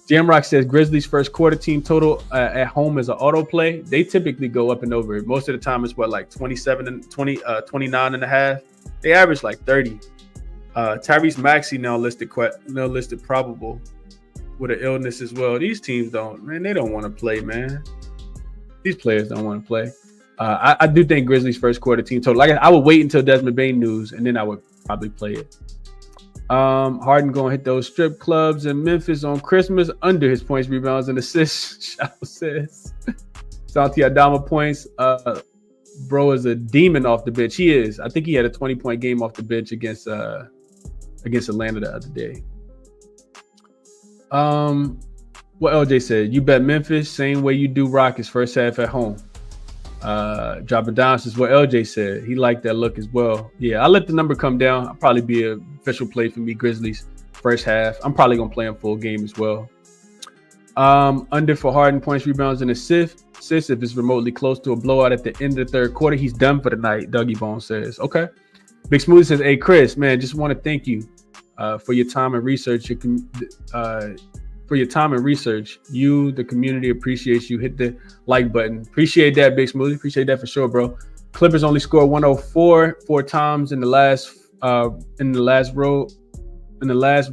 Jamrock says Grizzlies first quarter team total at home is an auto play. They typically go up and over. Most of the time it's like 27 and 29 and a half. They average like 30. Tyrese Maxey now listed probable with an illness as well. These teams they don't want to play, man. These players don't want to play. I do think Grizzlies first quarter team total. Like, I would wait until Desmond Bane news, and then I would probably play it. Harden going to hit those strip clubs in Memphis on Christmas under his points, rebounds, and assists. Shadow says. Santi Adama points. Bro is a demon off the bench. He is. I think he had a 20-point game off the bench against Atlanta the other day. What LJ said, you bet Memphis same way you do Rockets first half at home. Dropping down is what LJ said. He liked that look as well. Yeah, I'll let the number come down. I'll probably be an official play for me, Grizzlies first half. I'm probably gonna play him full game as well. Under for Harden points, rebounds, and assists. If it's remotely close to a blowout at the end of the third quarter, he's done for the night. Dougie Bone says, okay. Big Smooth says, hey Chris, man, just want to thank you for your time and research. For your time and research, the community appreciates you. Hit the like button. Appreciate that, Big Smoothie. Appreciate that for sure, bro. Clippers only scored 104 4 times in the last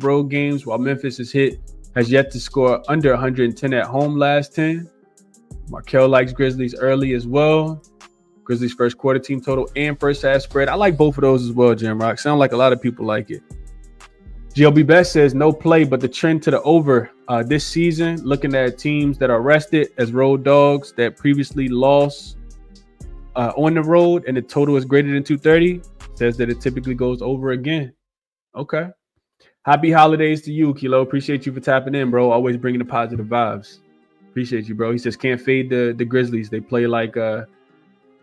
road games, while Memphis has yet to score under 110 at home last 10. Markel likes Grizzlies early as well. Grizzlies first quarter team total and first half spread. I like both of those as well, Jim Rock. Sound like a lot of people like it. GLB Best says no play, but the trend to the over this season, looking at teams that are rested as road dogs that previously lost on the road and the total is greater than 230, says that it typically goes over again. Okay. Happy holidays to you, Kilo. Appreciate you for tapping in, bro. Always bringing the positive vibes. Appreciate you, bro. He says can't fade the Grizzlies. They play like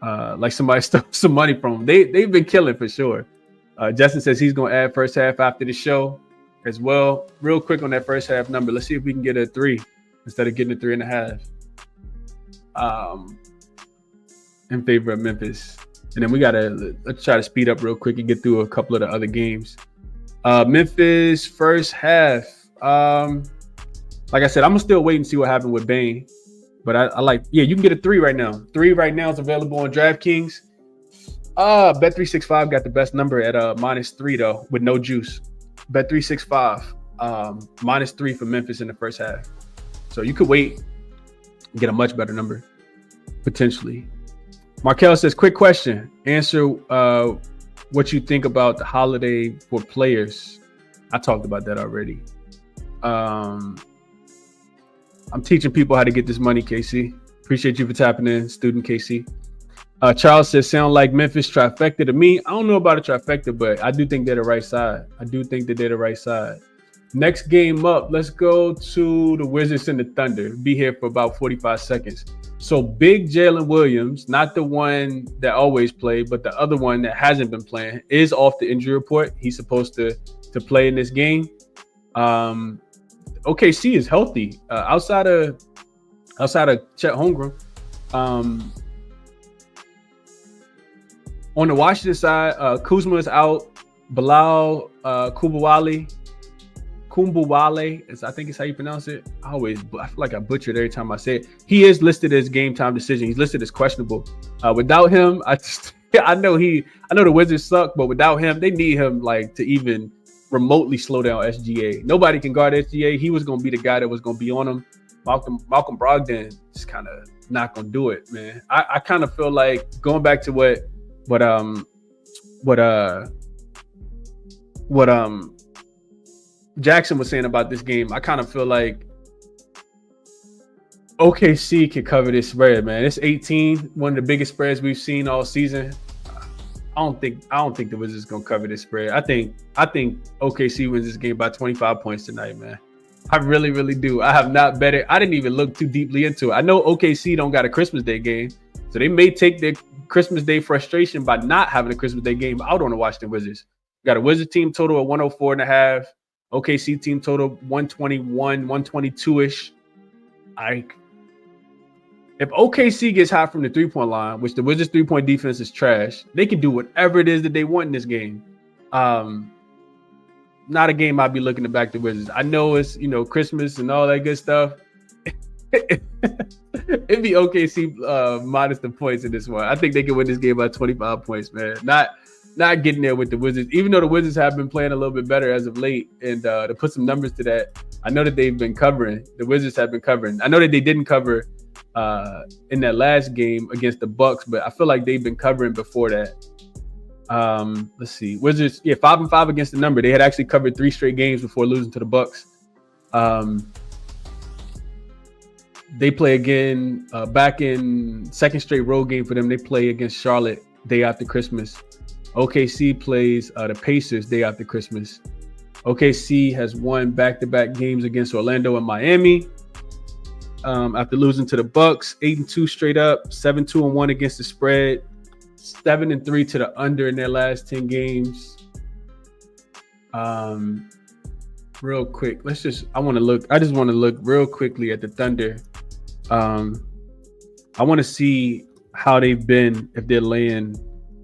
like somebody stole some money from them. They've been killing for sure. Justin says he's going to add first half after the show as well. Real quick on that first half number. Let's see if we can get a 3 instead of getting a 3.5 in favor of Memphis. And then let's try to speed up real quick and get through a couple of the other games. Memphis first half. Like I said, I'm gonna still wait and see what happened with Bane. But I like, yeah, you can get a 3 right now. 3 right now is available on DraftKings. Bet365 got the best number at -3 though, with no juice. Bet365 -3 for Memphis in the first half. So you could wait and get a much better number potentially. Markel says, quick question. Answer what you think about the holiday for players. I talked about that already. I'm teaching people how to get this money, KC. Appreciate you for tapping in, student KC. Charles says, sound like Memphis trifecta to me. I don't know about a trifecta, but I do think they're the right side. I do think that they're the right side. Next game up, let's go to the Wizards and the Thunder. Be here for about 45 seconds. So big Jalen Williams, not the one that always played, but the other one that hasn't been playing, is off the injury report. He's supposed to play in this game. OKC is healthy outside of Chet Holmgren. On the Washington side, Kuzma is out. Bilal Kumbawale, I think is how you pronounce it. I feel like I butchered every time I say it. He is listed as game time decision. He's listed as questionable. Without him, I know the Wizards suck, but without him, they need him like to even remotely slow down SGA. Nobody can guard SGA. He was going to be the guy that was going to be on him. Malcolm Brogdon just kind of not going to do it, man. I kind of feel like going back to what jaXon was saying about this game. I kind of feel like OKC can cover this spread, man. It's 18, one of the biggest spreads we've seen all season. I don't think the Wizards gonna cover this spread. I think OKC wins this game by 25 points tonight, man. I really, really do. I have not bet it. I didn't even look too deeply into it. I know OKC don't got a Christmas Day game, so they may take their Christmas Day frustration by not having a Christmas Day game out on the Washington Wizards. Got a Wizards team total of 104.5. OKC team total 121, 122-ish. If OKC gets hot from the three-point line, which the Wizards' three-point defense is trash, they can do whatever it is that they want in this game. Not a game I'd be looking to back the Wizards. I know it's, Christmas and all that good stuff. It'd be OKC minus the points in this one. I think they can win this game by 25 points, man. Not getting there with the Wizards, even though the Wizards have been playing a little bit better as of late. And to put some numbers to that, I know that they've been covering. The Wizards have been covering. I know that they didn't cover in that last game against the Bucks, but I feel like they've been covering before that. Let's see. Wizards, 5-5 against the number. They had actually covered 3 straight games before losing to the Bucks. They play again back in second straight road game for them. They play against Charlotte day after Christmas. OKC plays the Pacers day after Christmas. OKC has won back-to-back games against Orlando and Miami. After losing to the Bucks, 8-2 straight up, 7-2-1 against the spread, 7-3 to the under in their last 10 games. Real quick, I just want to look real quickly at the Thunder. I want to see how they've been if they're laying.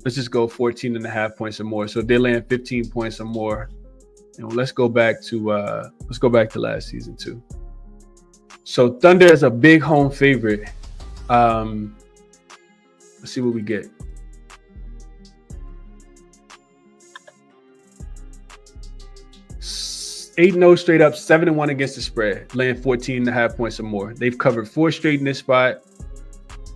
Let's just go 14.5 points or more. So if they're laying 15 points or more, let's go back to last season too. So Thunder is a big home favorite. Let's see what we get. 8-0 straight up, 7-1 against the spread, laying 14.5 points or more. They've covered 4 straight in this spot.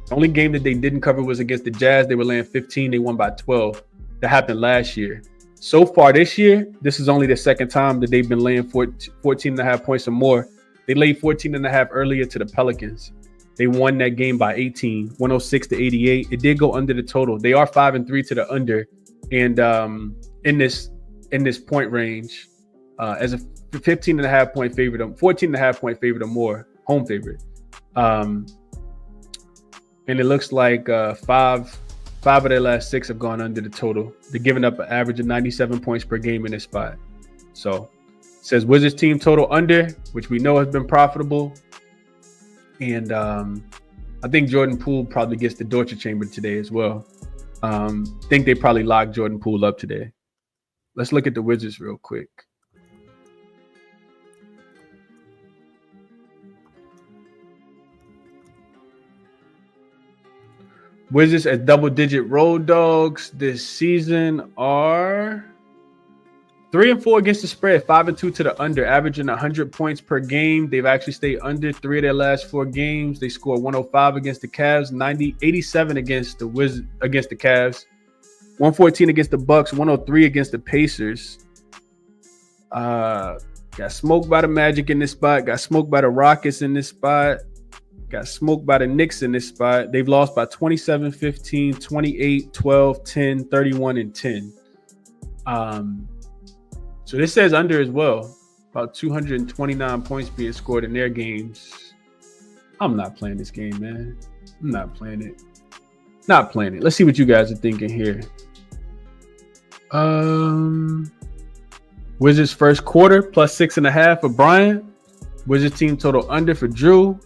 The only game that they didn't cover was against the Jazz. They were laying 15. They won by 12. That happened last year. So far this year, this is only the second time that they've been laying 14.5 points or more. They laid 14.5 earlier to the Pelicans. They won that game by 18, 106-88. It did go under the total. They are 5-3 to the under, and in this point range, as a 15.5 point favorite, 14.5 point favorite or more, home favorite. And it looks like 5 5 of their last 6 have gone under the total. They're giving up an average of 97 points per game in this spot. So it says Wizards team total under, which we know has been profitable. And I think Jordan Poole probably gets the torture chamber today as well. Think they probably locked Jordan Poole up today. Let's look at the Wizards real quick. Wizards as double-digit road dogs this season are 3-4 against the spread, 5-2 to the under, averaging 100 points per game. They've actually stayed under 3 of their last 4 games. They scored 105 against the Cavs, 87 against the Cavs, 114 against the Bucks, 103 against the Pacers. Got smoked by the Magic in this spot. Got smoked by the Rockets in this spot. Got smoked by the Knicks in this spot. They've lost by 27, 15, 28, 12, 10, 31, and 10. So this says under as well. About 229 points being scored in their games. I'm not playing this game, man. I'm not playing it. Not playing it. Let's see what you guys are thinking here. Wizards first quarter plus 6.5 for Brian. Wizards team total under for Drew.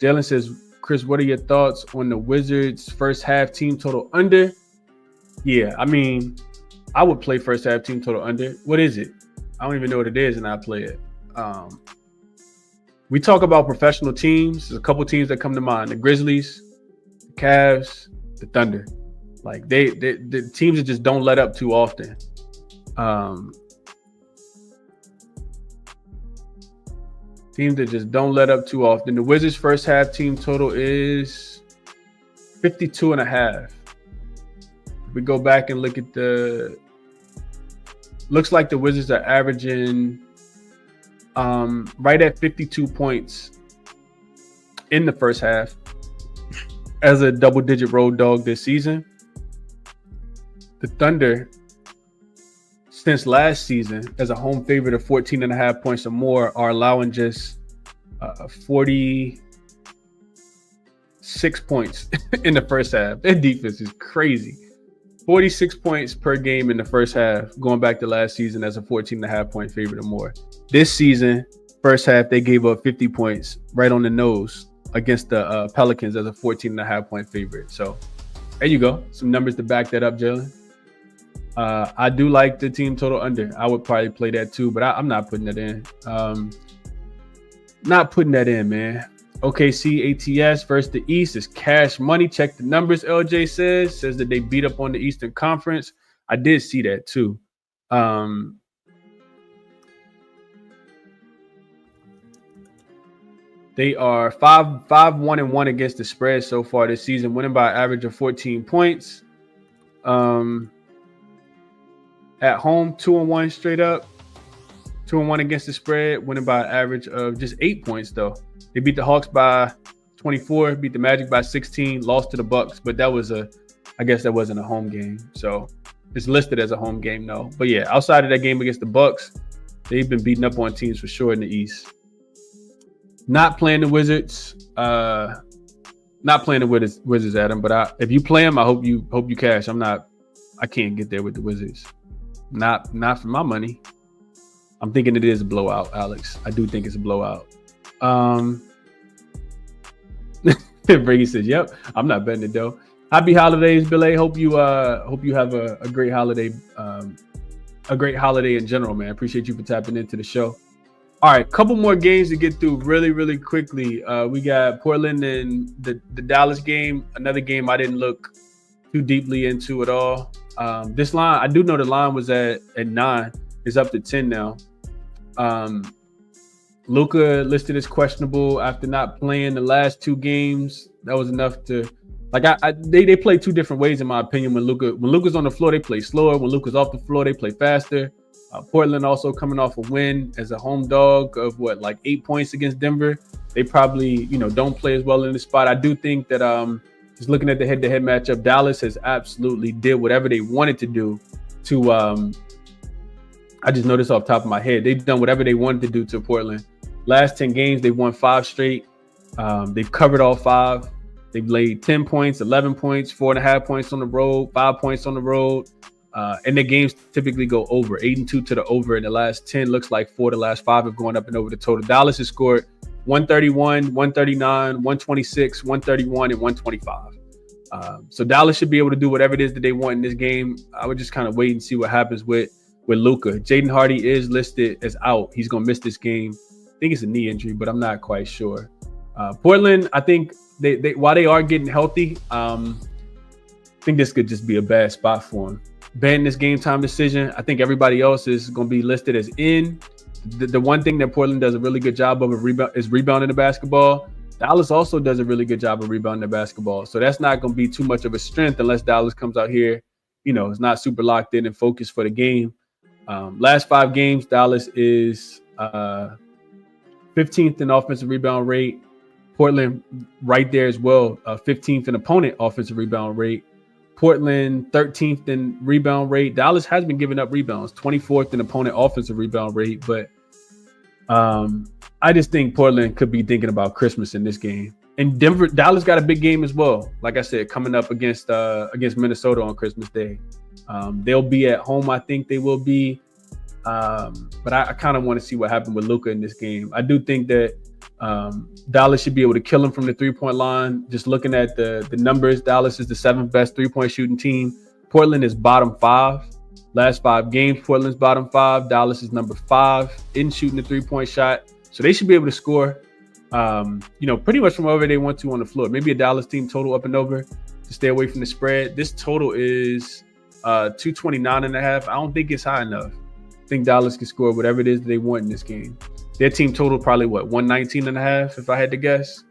Jalen says, Chris, what are your thoughts on the Wizards first half team total under? Yeah, I mean, I would play first half team total under. What is it? I don't even know what it is, and I play it. We talk about professional teams. There's a couple teams that come to mind: the Grizzlies, the Cavs, the Thunder. Like the teams that just don't let up too often. Teams that just don't let up too often. The Wizards first half team total is 52.5. We go back and look at looks like the Wizards are averaging right at 52 points in the first half as a double-digit road dog this season. The Thunder, since last season, as a home favorite of 14.5 points or more, are allowing just 46 points in the first half. Their defense is crazy. 46 points per game in the first half, going back to last season as a 14.5 point favorite or more. This season, first half, they gave up 50 points right on the nose against the Pelicans as a 14.5 point favorite. So there you go. Some numbers to back that up, Jalen. I do like the team total under. I would probably play that too, but I'm not putting that in. Not putting that in, man. OKC ATS versus the East is cash money. Check the numbers, LJ says that they beat up on the Eastern Conference. I did see that too. They are 5-1-1 against the spread so far this season, winning by an average of 14 points. At home, 2-1 straight up. 2-1 against the spread, winning by an average of just 8 points, though. They beat the Hawks by 24, beat the Magic by 16, lost to the Bucks, but I guess that wasn't a home game. So it's listed as a home game, though. But yeah, outside of that game against the Bucks, they've been beating up on teams for sure in the East. Not playing the Wizards. Not playing the Wizards, Adam. But if you play them, I hope you cash. I can't get there with the Wizards. Not for my money. I'm thinking it is a blowout, Alex. I do think it's a blowout. Brady says, "Yep, I'm not betting it though." Happy holidays, Bill A. Hope you have a great holiday, in general, man. Appreciate you for tapping into the show. All right, couple more games to get through really, really quickly. We got Portland and the Dallas game. Another game I didn't look too deeply into at all. This line, I do know the line was at 9. It's up to 10 now. Luka listed as questionable after not playing the last 2 games. That was enough to they play 2 different ways in my opinion. When Luka's on the floor, they play slower. When Luka's off the floor, they play faster. Portland also coming off a win as a home dog of 8 points against Denver. They probably don't play as well in the spot. I do think that just looking at the head-to-head matchup, Dallas has absolutely did whatever they wanted to do to I just noticed off the top of my head. They've done whatever they wanted to do to Portland. Last 10 games, they've won 5 straight. They've covered all 5. They've laid 10 points, 11 points, 4.5 points on the road, 5 points on the road. And the games typically go over 8-2 to the over. In the last 10, looks like 4 of the last 5 have gone up and over the total. Dallas has scored 131, 139, 126, 131, and 125. So Dallas should be able to do whatever it is that they want in this game. I would just kind of wait and see what happens with Luka. Jaden Hardy is listed as out. He's going to miss this game. I think it's a knee injury, but I'm not quite sure. Portland, I think they while they are getting healthy, I think this could just be a bad spot for them. Ban this game time decision. I think everybody else is going to be listed as in. The one thing that Portland does a really good job of is rebounding the basketball. Dallas also does a really good job of rebounding the basketball. So that's not going to be too much of a strength unless Dallas comes out here, is not super locked in and focused for the game. Last 5 games, Dallas is 15th in offensive rebound rate. Portland right there as well, 15th in opponent offensive rebound rate. Portland 13th in rebound rate. Dallas has been giving up rebounds, 24th in opponent offensive rebound rate. But I just think Portland could be thinking about Christmas in this game. And Dallas got a big game as well. Like I said, coming up against Minnesota on Christmas Day. They'll be at home. I think they will be. But I kind of want to see what happened with Luka in this game. I do think that Dallas should be able to kill him from the 3-point line. Just looking at the numbers, Dallas is the 7th best 3-point shooting team. Portland is bottom 5. Last 5 games, Portland's bottom 5. Dallas is number 5 in shooting the 3-point shot. So they should be able to score, pretty much from wherever they want to on the floor. Maybe a Dallas team total up and over to stay away from the spread. This total is 229.5. I don't think it's high enough. I think Dallas can score whatever it is they want in this game. Their team total probably 119.5 if I had to guess.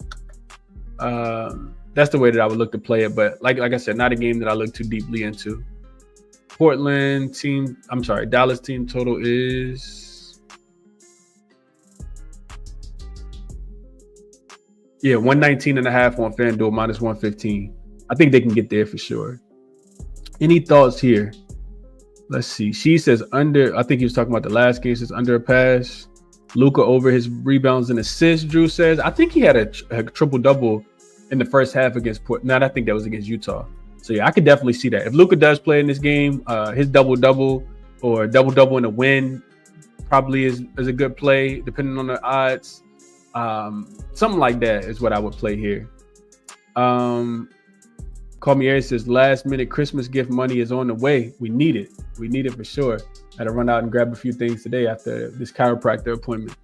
That's the way that I would look to play it. But like I said, not a game that I look too deeply into. Dallas team total is 119.5 on FanDuel, minus 115. I think they can get there for sure. Any thoughts here? Let's see. She says under. I think he was talking about the last game. Says under a pass. Luka over his rebounds and assists. Drew says I think he had a triple double in the first half against Portland. I think that was against Utah. So yeah, I could definitely see that. If Luka does play in this game, his double double or double double in a win probably is a good play depending on the odds. Something like that is what I would play here. Call Me Aaron says last minute Christmas gift money is on the way. We need it. We need it for sure. I had to run out and grab a few things today after this chiropractor appointment.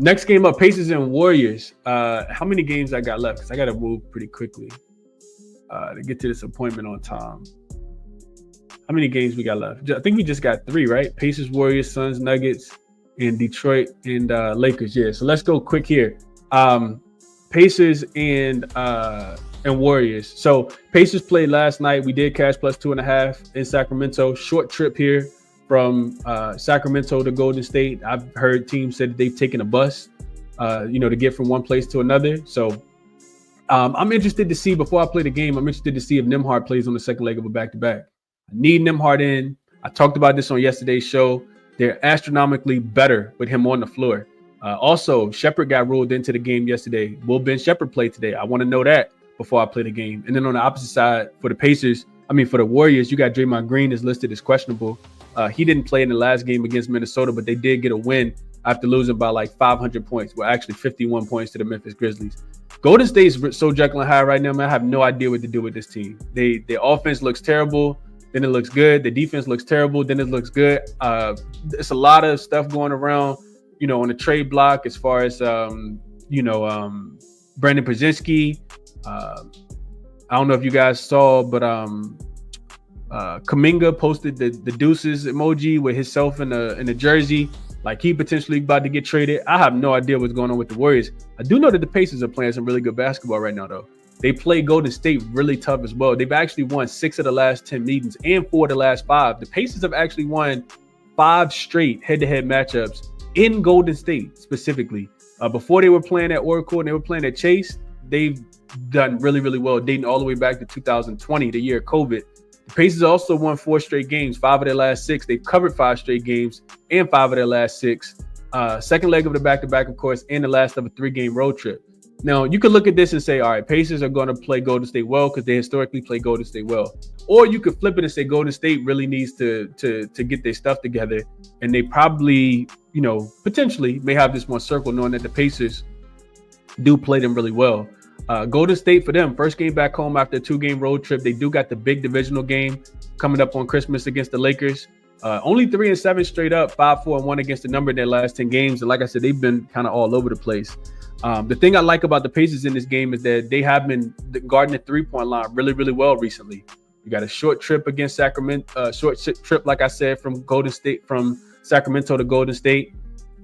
Next game up, Pacers and Warriors. How many games I got left? Because I got to move pretty quickly to get to this appointment on time. How many games we got left? I think we just got 3, right? Pacers, Warriors, Suns, Nuggets, and Detroit and Lakers. Yeah, so let's go quick here. Pacers and Warriors. So Pacers played last night. We did cash plus 2.5 in Sacramento. Short trip here from Sacramento to Golden State. I've heard teams said that they've taken a bus, to get from one place to another. So I'm interested to see, before I play the game, I'm interested to see if Nembhard plays on the second leg of a back-to-back. I need Nembhard in. I talked about this on yesterday's show. They're astronomically better with him on the floor. Also, Shepherd got ruled into the game yesterday. Will Ben Shepherd play today? I want to know that before I play the game. And then on the opposite side, for the Warriors, you got Draymond Green is listed as questionable. He didn't play in the last game against Minnesota, but they did get a win after losing by like 500 points. Well, actually 51 points to the Memphis Grizzlies. Golden State's so Jekyll and Hyde right now, man. I have no idea what to do with this team. Their offense looks terrible, then it looks good. The defense looks terrible, then it looks good. It's a lot of stuff going around, on the trade block as far as, Brandon Brzezinski. I don't know if you guys saw, but Kuminga posted the deuces emoji with himself in a jersey, like he potentially about to get traded. I have no idea what's going on with the Warriors. I do know that the Pacers are playing some really good basketball right now, though. They play Golden State really tough as well. They've actually won 6 of the last 10 meetings and 4 of the last 5. The Pacers have actually won 5 straight head-to-head matchups in Golden State specifically. Before they were playing at Oracle and they were playing at Chase, they've done really, really well, dating all the way back to 2020, the year of COVID. The Pacers also won 4 straight games, 5 of their last 6. They've covered 5 straight games and 5 of their last 6. Second leg of the back-to-back, of course, and the last of a 3-game road trip. Now, you could look at this and say, all right, Pacers are going to play Golden State well because they historically play Golden State well. Or you could flip it and say Golden State really needs to get their stuff together. And they probably, potentially may have this one circle knowing that the Pacers do play them really well. Golden State for them, first game back home after a 2-game road trip. They do got the big divisional game coming up on Christmas against the Lakers. Only 3-7 straight up, 5-4-1 against the number in their last 10 games. And like I said, they've been kind of all over the place. The thing I like about the Pacers in this game is that they have been guarding the 3-point line really, really well recently. You got a short trip against Sacramento, like I said, from Sacramento to Golden State.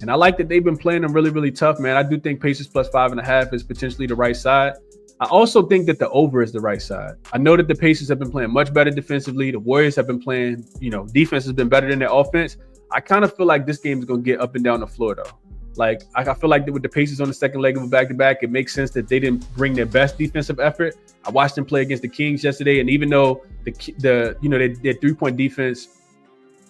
And I like that they've been playing them really, really tough, man. I do think Pacers plus 5.5 is potentially the right side. I also think that the over is the right side. I know that the Pacers have been playing much better defensively. The Warriors have been playing, defense has been better than their offense. I kind of feel like this game is going to get up and down the floor, though. Like, I feel like with the Pacers on the second leg of a back-to-back, it makes sense that they didn't bring their best defensive effort. I watched them play against the Kings yesterday, and even though their 3-point defense,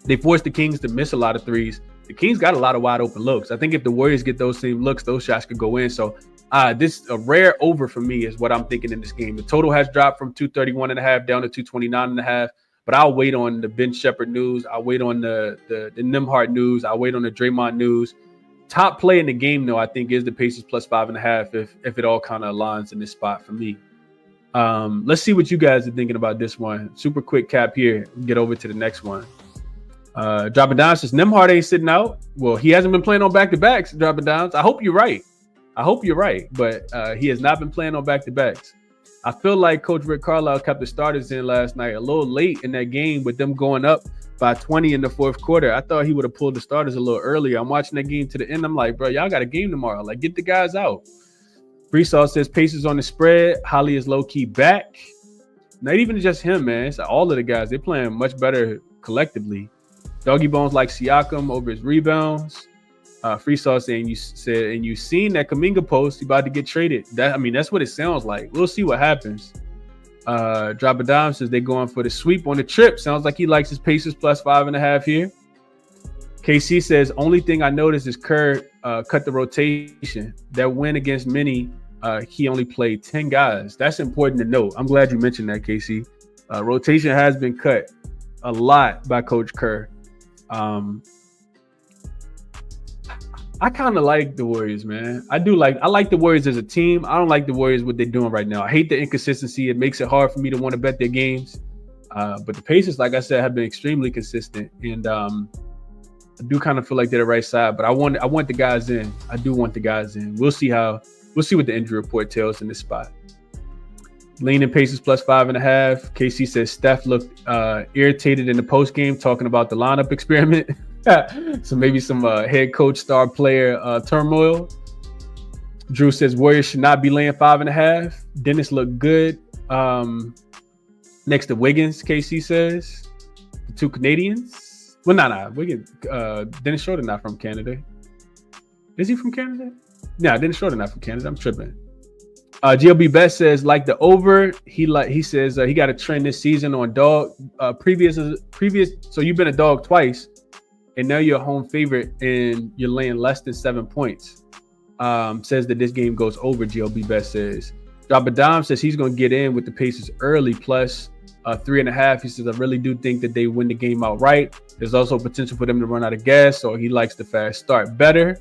they forced the Kings to miss a lot of threes. The Kings got a lot of wide open looks. I think if the Warriors get those same looks, those shots could go in. So this a rare over for me is what I'm thinking in this game. The total has dropped from 231.5 down to 229.5. But I'll wait on the Ben Shepherd news. I'll wait on the Nembhard news. I'll wait on the Draymond news. Top play in the game, though, I think is the Pacers plus 5.5 if it all kind of aligns in this spot for me. Let's see what you guys are thinking about this one. Super quick cap here. Get over to the next one. Dropping Down says Nembhard ain't sitting out. Well, he hasn't been playing on back-to-backs, Dropping Downs. I hope you're right. But he has not been playing on back-to-backs. I feel like Coach Rick Carlisle kept the starters in last night a little late in that game with them going up by 20 in the fourth quarter. I thought he would have pulled the starters a little earlier. I'm watching that game to the end. I'm like, bro, y'all got a game tomorrow. Like, get the guys out. Freesaw says Pacers on the spread. Holly is low-key back. Not even just him, man. It's all of the guys. They're playing much better collectively. Doggy Bones like Siakam over his rebounds. Freesaw saying you seen that Kuminga post, he about to get traded. That's what it sounds like. We'll see what happens. Drop a Dime says they're going for the sweep on the trip. Sounds like he likes his Pacers plus 5.5 here. KC says only thing I noticed is Kerr cut the rotation. That win against Minnie, he only played 10 guys. That's important to note. I'm glad you mentioned that, KC. Rotation has been cut a lot by Coach Kerr. I kind of like the Warriors, man. I like the Warriors as a team. I don't like the Warriors, what they're doing right now. I hate the inconsistency. It makes it hard for me to want to bet their games. But the Pacers, like I said, have been extremely consistent. And I do kind of feel like they're the right side. But I want the guys in. I do want the guys in. We'll see what the injury report tells in this spot. Leaning Pacers plus 5.5. KC says Steph looked irritated in the post game talking about the lineup experiment. So maybe some head coach, star player turmoil. Drew says Warriors should not be laying 5.5. Dennis looked good next to Wiggins. KC says the two Canadians. Well, not Wiggins. Dennis Schroeder not from Canada. Is he from Canada? No, Dennis Schroeder not from Canada. I'm tripping. GLB Best says like the over. He says he got a trend this season on dog. Previous. So you've been a dog twice, and now you're a home favorite, and you're laying less than 7 points. Says that this game goes over. GLB Best says. Drop a Dime says he's going to get in with the Pacers early plus 3.5. He says I really do think that they win the game outright. There's also potential for them to run out of gas, so he likes the fast start better.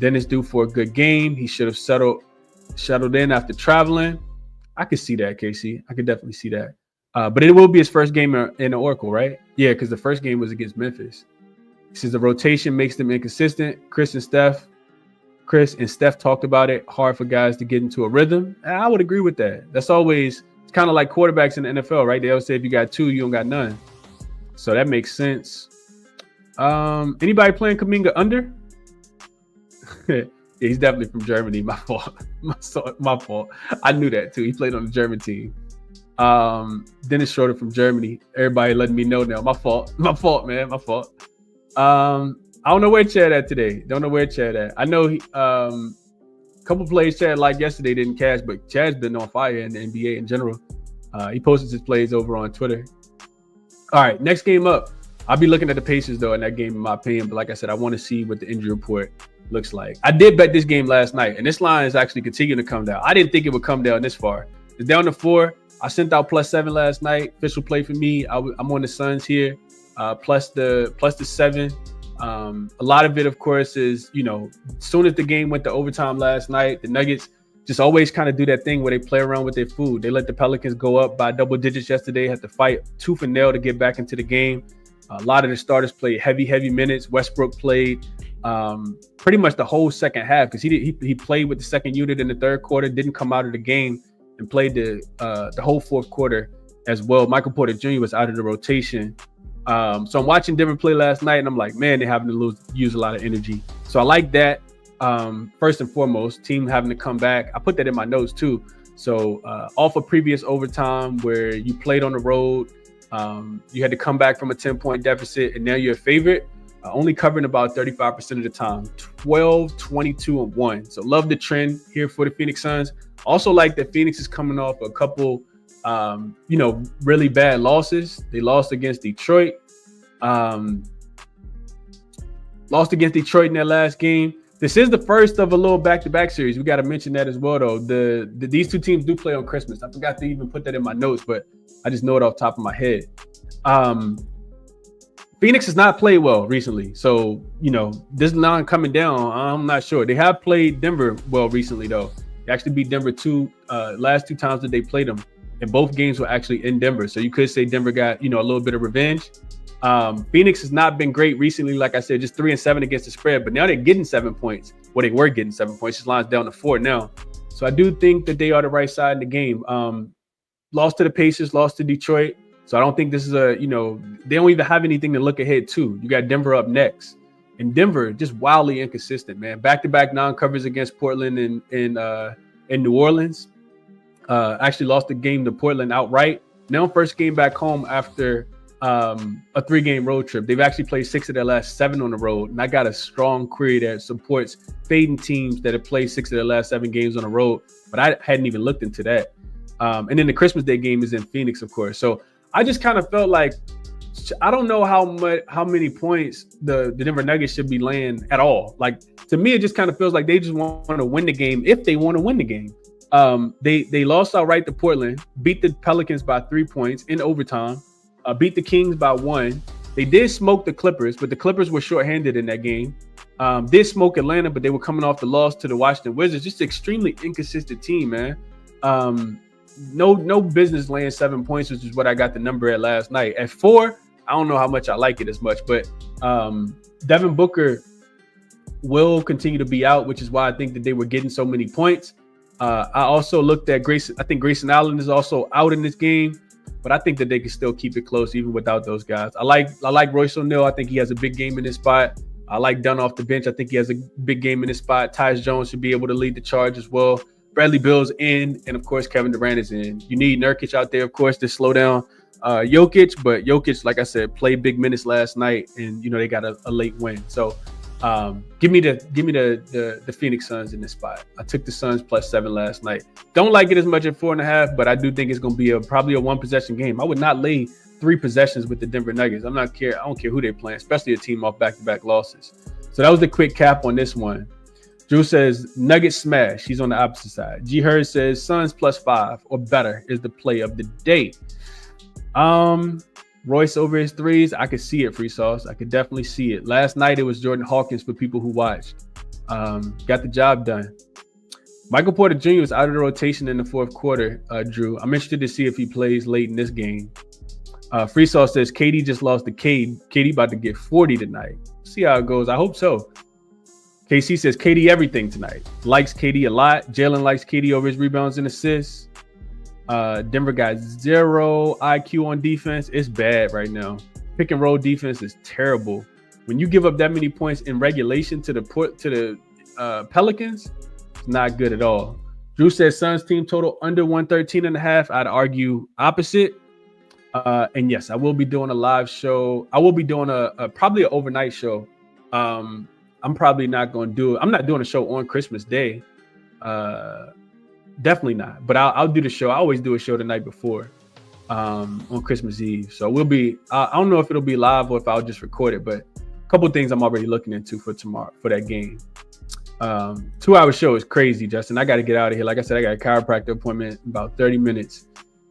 Dennis due for a good game. He should have settled in after traveling. I could see that, Casey. I could definitely see that. But it will be his first game in the Oracle, right? Yeah, because the first game was against Memphis. He says the rotation makes them inconsistent. Chris and Steph talked about it. Hard for guys to get into a rhythm. I would agree with that. It's kind of like quarterbacks in the NFL, right? They always say if you got two, you don't got none. So that makes sense. Anybody playing Kuminga under? Yeah, he's definitely from Germany. My fault. My fault. I knew that too. He played on the German team. Dennis Schroeder from Germany. Everybody letting me know now. My fault, man. My fault. I don't know where Chad at today. I know he couple plays Chad like yesterday didn't cash, but Chad's been on fire in the NBA in general. He posted his plays over on Twitter. All right, next game up. I'll be looking at the Pacers though in that game, in my opinion. But like I said, I want to see what the injury report looks like. I did bet this game last night, and this line is actually continuing to come down. I didn't think it would come down this far. It's down to 4. I sent out +7 last night. Official play for me. I'm on the Suns here, plus the 7. A lot of it, of course, is, as soon as the game went to overtime last night, the Nuggets just always kind of do that thing where they play around with their food. They let the Pelicans go up by double digits yesterday, had to fight tooth and nail to get back into the game. A lot of the starters played heavy minutes. Westbrook played pretty much the whole second half because he played with the second unit in the third quarter, didn't come out of the game, and played the whole fourth quarter as well. Michael Porter Jr. was out of the rotation. So I'm watching Denver play last night, and I'm like, man, they're having to use a lot of energy. So I like that. First and foremost, team having to come back. I put that in my notes too. So off a previous overtime where you played on the road, you had to come back from a 10-point deficit, and now you're a favorite, only covering about 35% of the time. 12, 22, and 1. So love the trend here for the Phoenix Suns. Also like that Phoenix is coming off a couple really bad losses. They lost against Detroit. Lost against Detroit in their last game. This is the first of a little back-to-back series. We got to mention that as well, though. These two teams do play on Christmas. I forgot to even put that in my notes, but I just know it off the top of my head. Phoenix has not played well recently. So, this line coming down, I'm not sure. They have played Denver well recently, though. They actually beat Denver last 2 times that they played them. And both games were actually in Denver. So you could say Denver got, a little bit of revenge. Phoenix has not been great recently. Like I said, just 3-7 against the spread, but now they're getting 7 points. Well, they were getting 7 points. This line's down to 4 now. So I do think that they are the right side in the game. Lost to the Pacers, lost to Detroit. So I don't think this is they don't even have anything to look ahead to. You got Denver up next. And Denver just wildly inconsistent, man. Back-to-back non-covers against Portland and New Orleans. Actually lost the game to Portland outright. Now first game back home after a 3-game road trip. They've actually played 6 of their last 7 on the road. And I got a strong query that supports fading teams that have played 6 of their last 7 games on the road. But I hadn't even looked into that. And then the Christmas Day game is in Phoenix, of course. So I just kind of felt like, I don't know how many points the Denver Nuggets should be laying at all. Like, to me, it just kind of feels like they just want to win the game if they want to win the game. They lost outright to Portland, beat the Pelicans by 3 points in overtime, beat the Kings by 1. They did smoke the Clippers, but the Clippers were shorthanded in that game. Did smoke Atlanta, but they were coming off the loss to the Washington Wizards. Just extremely inconsistent team, man. No business laying 7 points, which is what I got the number at last night. At 4, I don't know how much I like it as much, but Devin Booker will continue to be out, which is why I think that they were getting so many points. I also looked at Grayson. I think Grayson Allen is also out in this game, but I think that they can still keep it close even without those guys. I like Royce O'Neal. I think he has a big game in this spot. I like Dunn off the bench. I think he has a big game in this spot. Tyus Jones should be able to lead the charge as well. Bradley Beal's in, and of course Kevin Durant is in. You need Nurkic out there, of course, to slow down Jokic, but Jokic, like I said, played big minutes last night, and they got a late win. So give me the Phoenix Suns in this spot. I took the Suns +7 last night. Don't like it as much at 4.5, but I do think it's going to be probably a 1-possession game. I would not lay 3 possessions with the Denver Nuggets. I don't care who they're playing, especially a team off back-to-back losses. So that was the quick cap on this one. Drew says Nuggets smash. He's on the opposite side. G Hurd says Suns +5 or better is the play of the day. Royce over his threes. I could see it, Free Sauce. I could definitely see it. Last night it was Jordan Hawkins for people who watched. Got the job done. Michael Porter Jr. was out of the rotation in the fourth quarter, Drew. I'm interested to see if he plays late in this game. Free Sauce says KD just lost to Cade. KD about to get 40 tonight. See how it goes. I hope so. KC says KD everything tonight. Likes KD a lot. Jalen likes KD over his rebounds and assists. Denver got 0 IQ on defense. It's bad right now. Pick and roll defense is terrible. When you give up that many points in regulation to the Pelicans, it's not good at all. Drew says Suns team total under 113.5. I'd argue opposite. And yes, I will be doing a live show. I will be doing a probably an overnight show. I'm probably not going to do it. I'm not doing a show on Christmas Day. Definitely not. But I'll do the show. I always do a show the night before on Christmas Eve. So we'll be. I don't know if it'll be live or if I'll just record it. But couple things I'm already looking into for tomorrow for that game. 2-hour show is crazy, Justin. I got to get out of here. Like I said, I got a chiropractor appointment in about 30 minutes.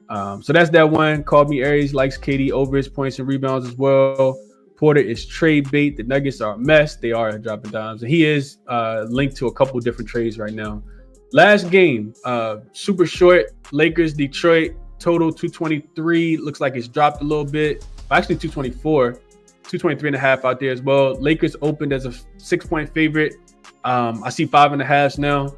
So that's that one. Call me Aries, likes KD over his points and rebounds as well. Porter is trade bait. The Nuggets are a mess. They are dropping dimes. And he is linked to a couple different trades right now. Last game, super short. Lakers, Detroit, total 223. Looks like it's dropped a little bit. Actually, 224. 223.5 out there as well. Lakers opened as a 6-point favorite. I see 5.5 now.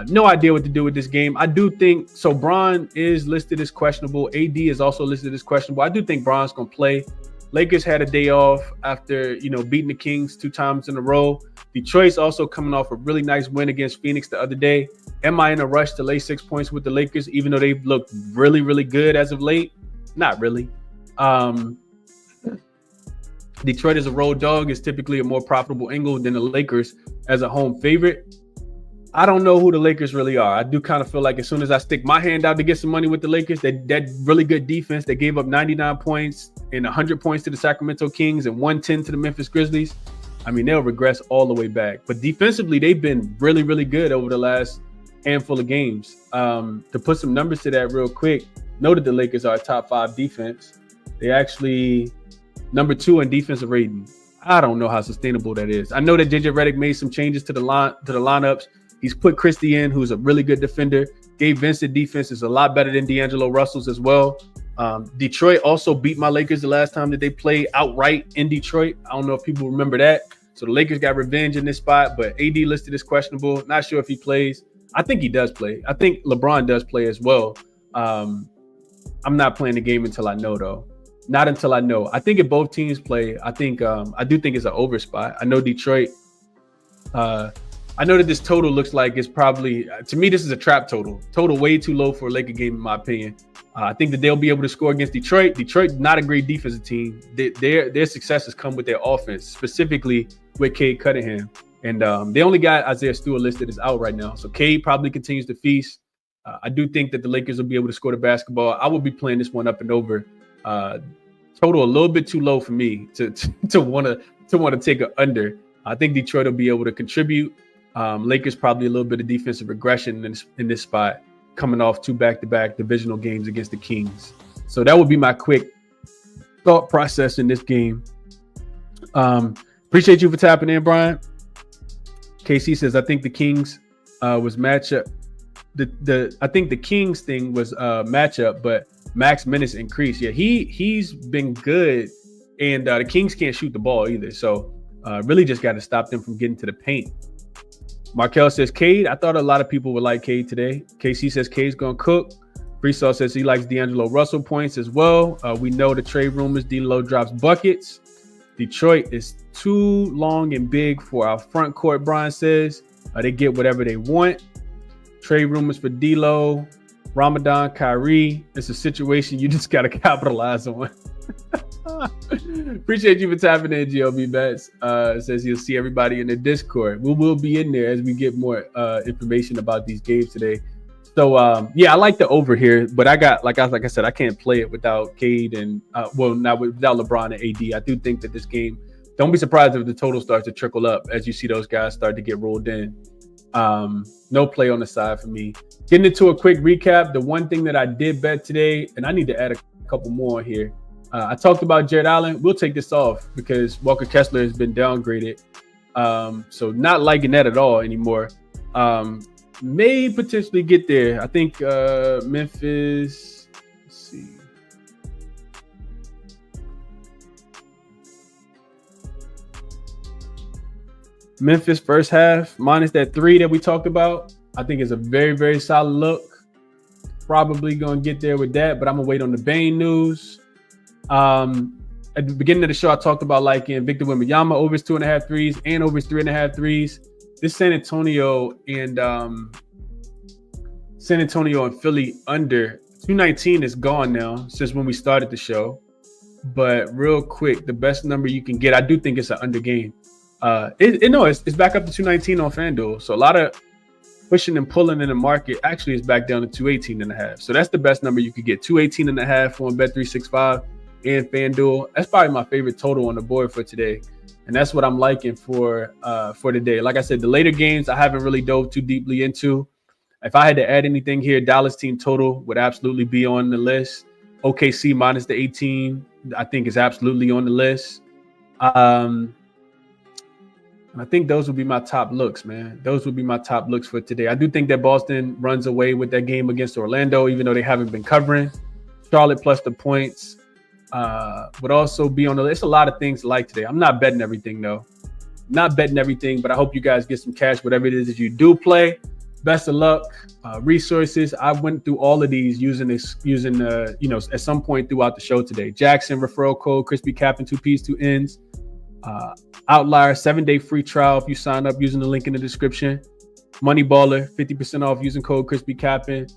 No idea what to do with this game. I do think so. Bron is listed as questionable. AD is also listed as questionable. I do think Bron's gonna play. Lakers had a day off after beating the Kings 2 times in a row. Detroit's also coming off a really nice win against Phoenix the other day. Am I in a rush to lay 6 points with the Lakers, even though they've looked really, really good as of late? Not really. Detroit as a road dog is typically a more profitable angle than the Lakers as a home favorite. I don't know who the Lakers really are. I do kind of feel like as soon as I stick my hand out to get some money with the Lakers, that really good defense that gave up 99 points and 100 points to the Sacramento Kings and 110 to the Memphis Grizzlies, I mean, they'll regress all the way back. But defensively, they've been really, really good over the last handful of games. To put some numbers to that real quick, noted the Lakers are a top 5 defense. They actually number 2 in defensive rating. I don't know how sustainable that is. I know that JJ Redick made some changes to the lineups. He's put Christie in, who's a really good defender. Gabe Vincent defense is a lot better than D'Angelo Russell's as well. Detroit also beat my Lakers the last time that they played outright in Detroit. I don't know if people remember that. So the Lakers got revenge in this spot, but AD listed as questionable. Not sure if he plays. I think he does play. I think LeBron does play as well. I'm not playing the game until I know, though. Not until I know. I think if both teams play, I do think it's an over spot. I know Detroit. I know that this total looks like it's probably, to me, this is a trap total. Total way too low for a Laker game, in my opinion. I think that they'll be able to score against Detroit. Detroit, not a great defensive team. Their successes come with their offense, specifically with Cade Cunningham. And they only got Isaiah Stewart listed as out right now. So Cade probably continues to feast. I do think that the Lakers will be able to score the basketball. I will be playing this one up and over. Total a little bit too low for me to want to take an under. I think Detroit will be able to contribute. Lakers probably a little bit of defensive regression in this spot, coming off 2 back-to-back divisional games against the Kings. So that would be my quick thought process in this game. Appreciate you for tapping in, Brian. KC says, I think the Kings was matchup. I think the Kings thing was matchup, but max minutes increased. Yeah, he's been good, and the Kings can't shoot the ball either. So really just got to stop them from getting to the paint. Markel says, Cade, I thought a lot of people would like Cade today. KC says Cade's going to cook. Freestyle says he likes D'Angelo Russell points as well. We know the trade rumors, D'Lo drops buckets. Detroit is too long and big for our front court, Brian says. They get whatever they want. Trade rumors for D'Lo, Ramadan, Kyrie. It's a situation you just got to capitalize on. Appreciate you for tapping in, GLB Bets. Says you'll see everybody in the Discord. We will be in there as we get more information about these games today. So yeah, I like the over here, but I got like I said, I can't play it without Cade and not without LeBron and AD. I do think that this game, don't be surprised if the total starts to trickle up as you see those guys start to get rolled in. No play on the side for me. Getting into a quick recap, the one thing that I did bet today, and I need to add a couple more here. I talked about Jared Allen. We'll take this off because Walker Kessler has been downgraded. So not liking that at all anymore. May potentially get there. I think Memphis, let's see. Memphis first half minus that 3 that we talked about, I think is a very, very solid look. Probably going to get there with that, but I'm going to wait on the Bane news. At the beginning of the show, I talked about liking Victor Wembanyama over his 2.5 threes and over his 3.5 threes. This San Antonio and Philly under 219 is gone now since when we started the show. But real quick, the best number you can get, I do think it's an under game. It's back up to 219 on FanDuel. So a lot of pushing and pulling in the market actually is back down to 218.5. So that's the best number you could get. 218.5 on Bet365. and FanDuel. That's probably my favorite total on the board for today. And that's what I'm liking for today. Like I said, the later games I haven't really dove too deeply into. If I had to add anything here, Dallas team total would absolutely be on the list. OKC minus the 18, I think, is absolutely on the list. And I think those would be my top looks, man. Those would be my top looks for today. I do think that Boston runs away with that game against Orlando, even though they haven't been covering. Charlotte plus the points would also be on the list. A lot of things like today. I'm not betting everything, though. Not betting everything, but I hope you guys get some cash, whatever it is that you do play. Best of luck. Resources. I went through all of these using at some point throughout the show today. jaXon, referral code, ChrisBeCappinn, 2 P's, 2 N's. Outlier, 7-day free trial if you sign up using the link in the description. Money Baller, 50% off using code ChrisBeCappinn.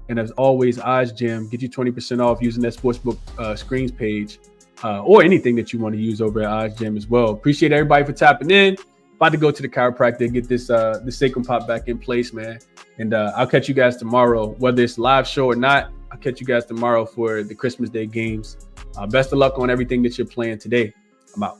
And as always, Odds Gym, get you 20% off using that Sportsbook screens page or anything that you want to use over at Odds Gym as well. Appreciate everybody for tapping in. About to go to the chiropractor, get this sacrum pop back in place, man. And I'll catch you guys tomorrow, whether it's live show or not. I'll catch you guys tomorrow for the Christmas Day games. Best of luck on everything that you're playing today. I'm out.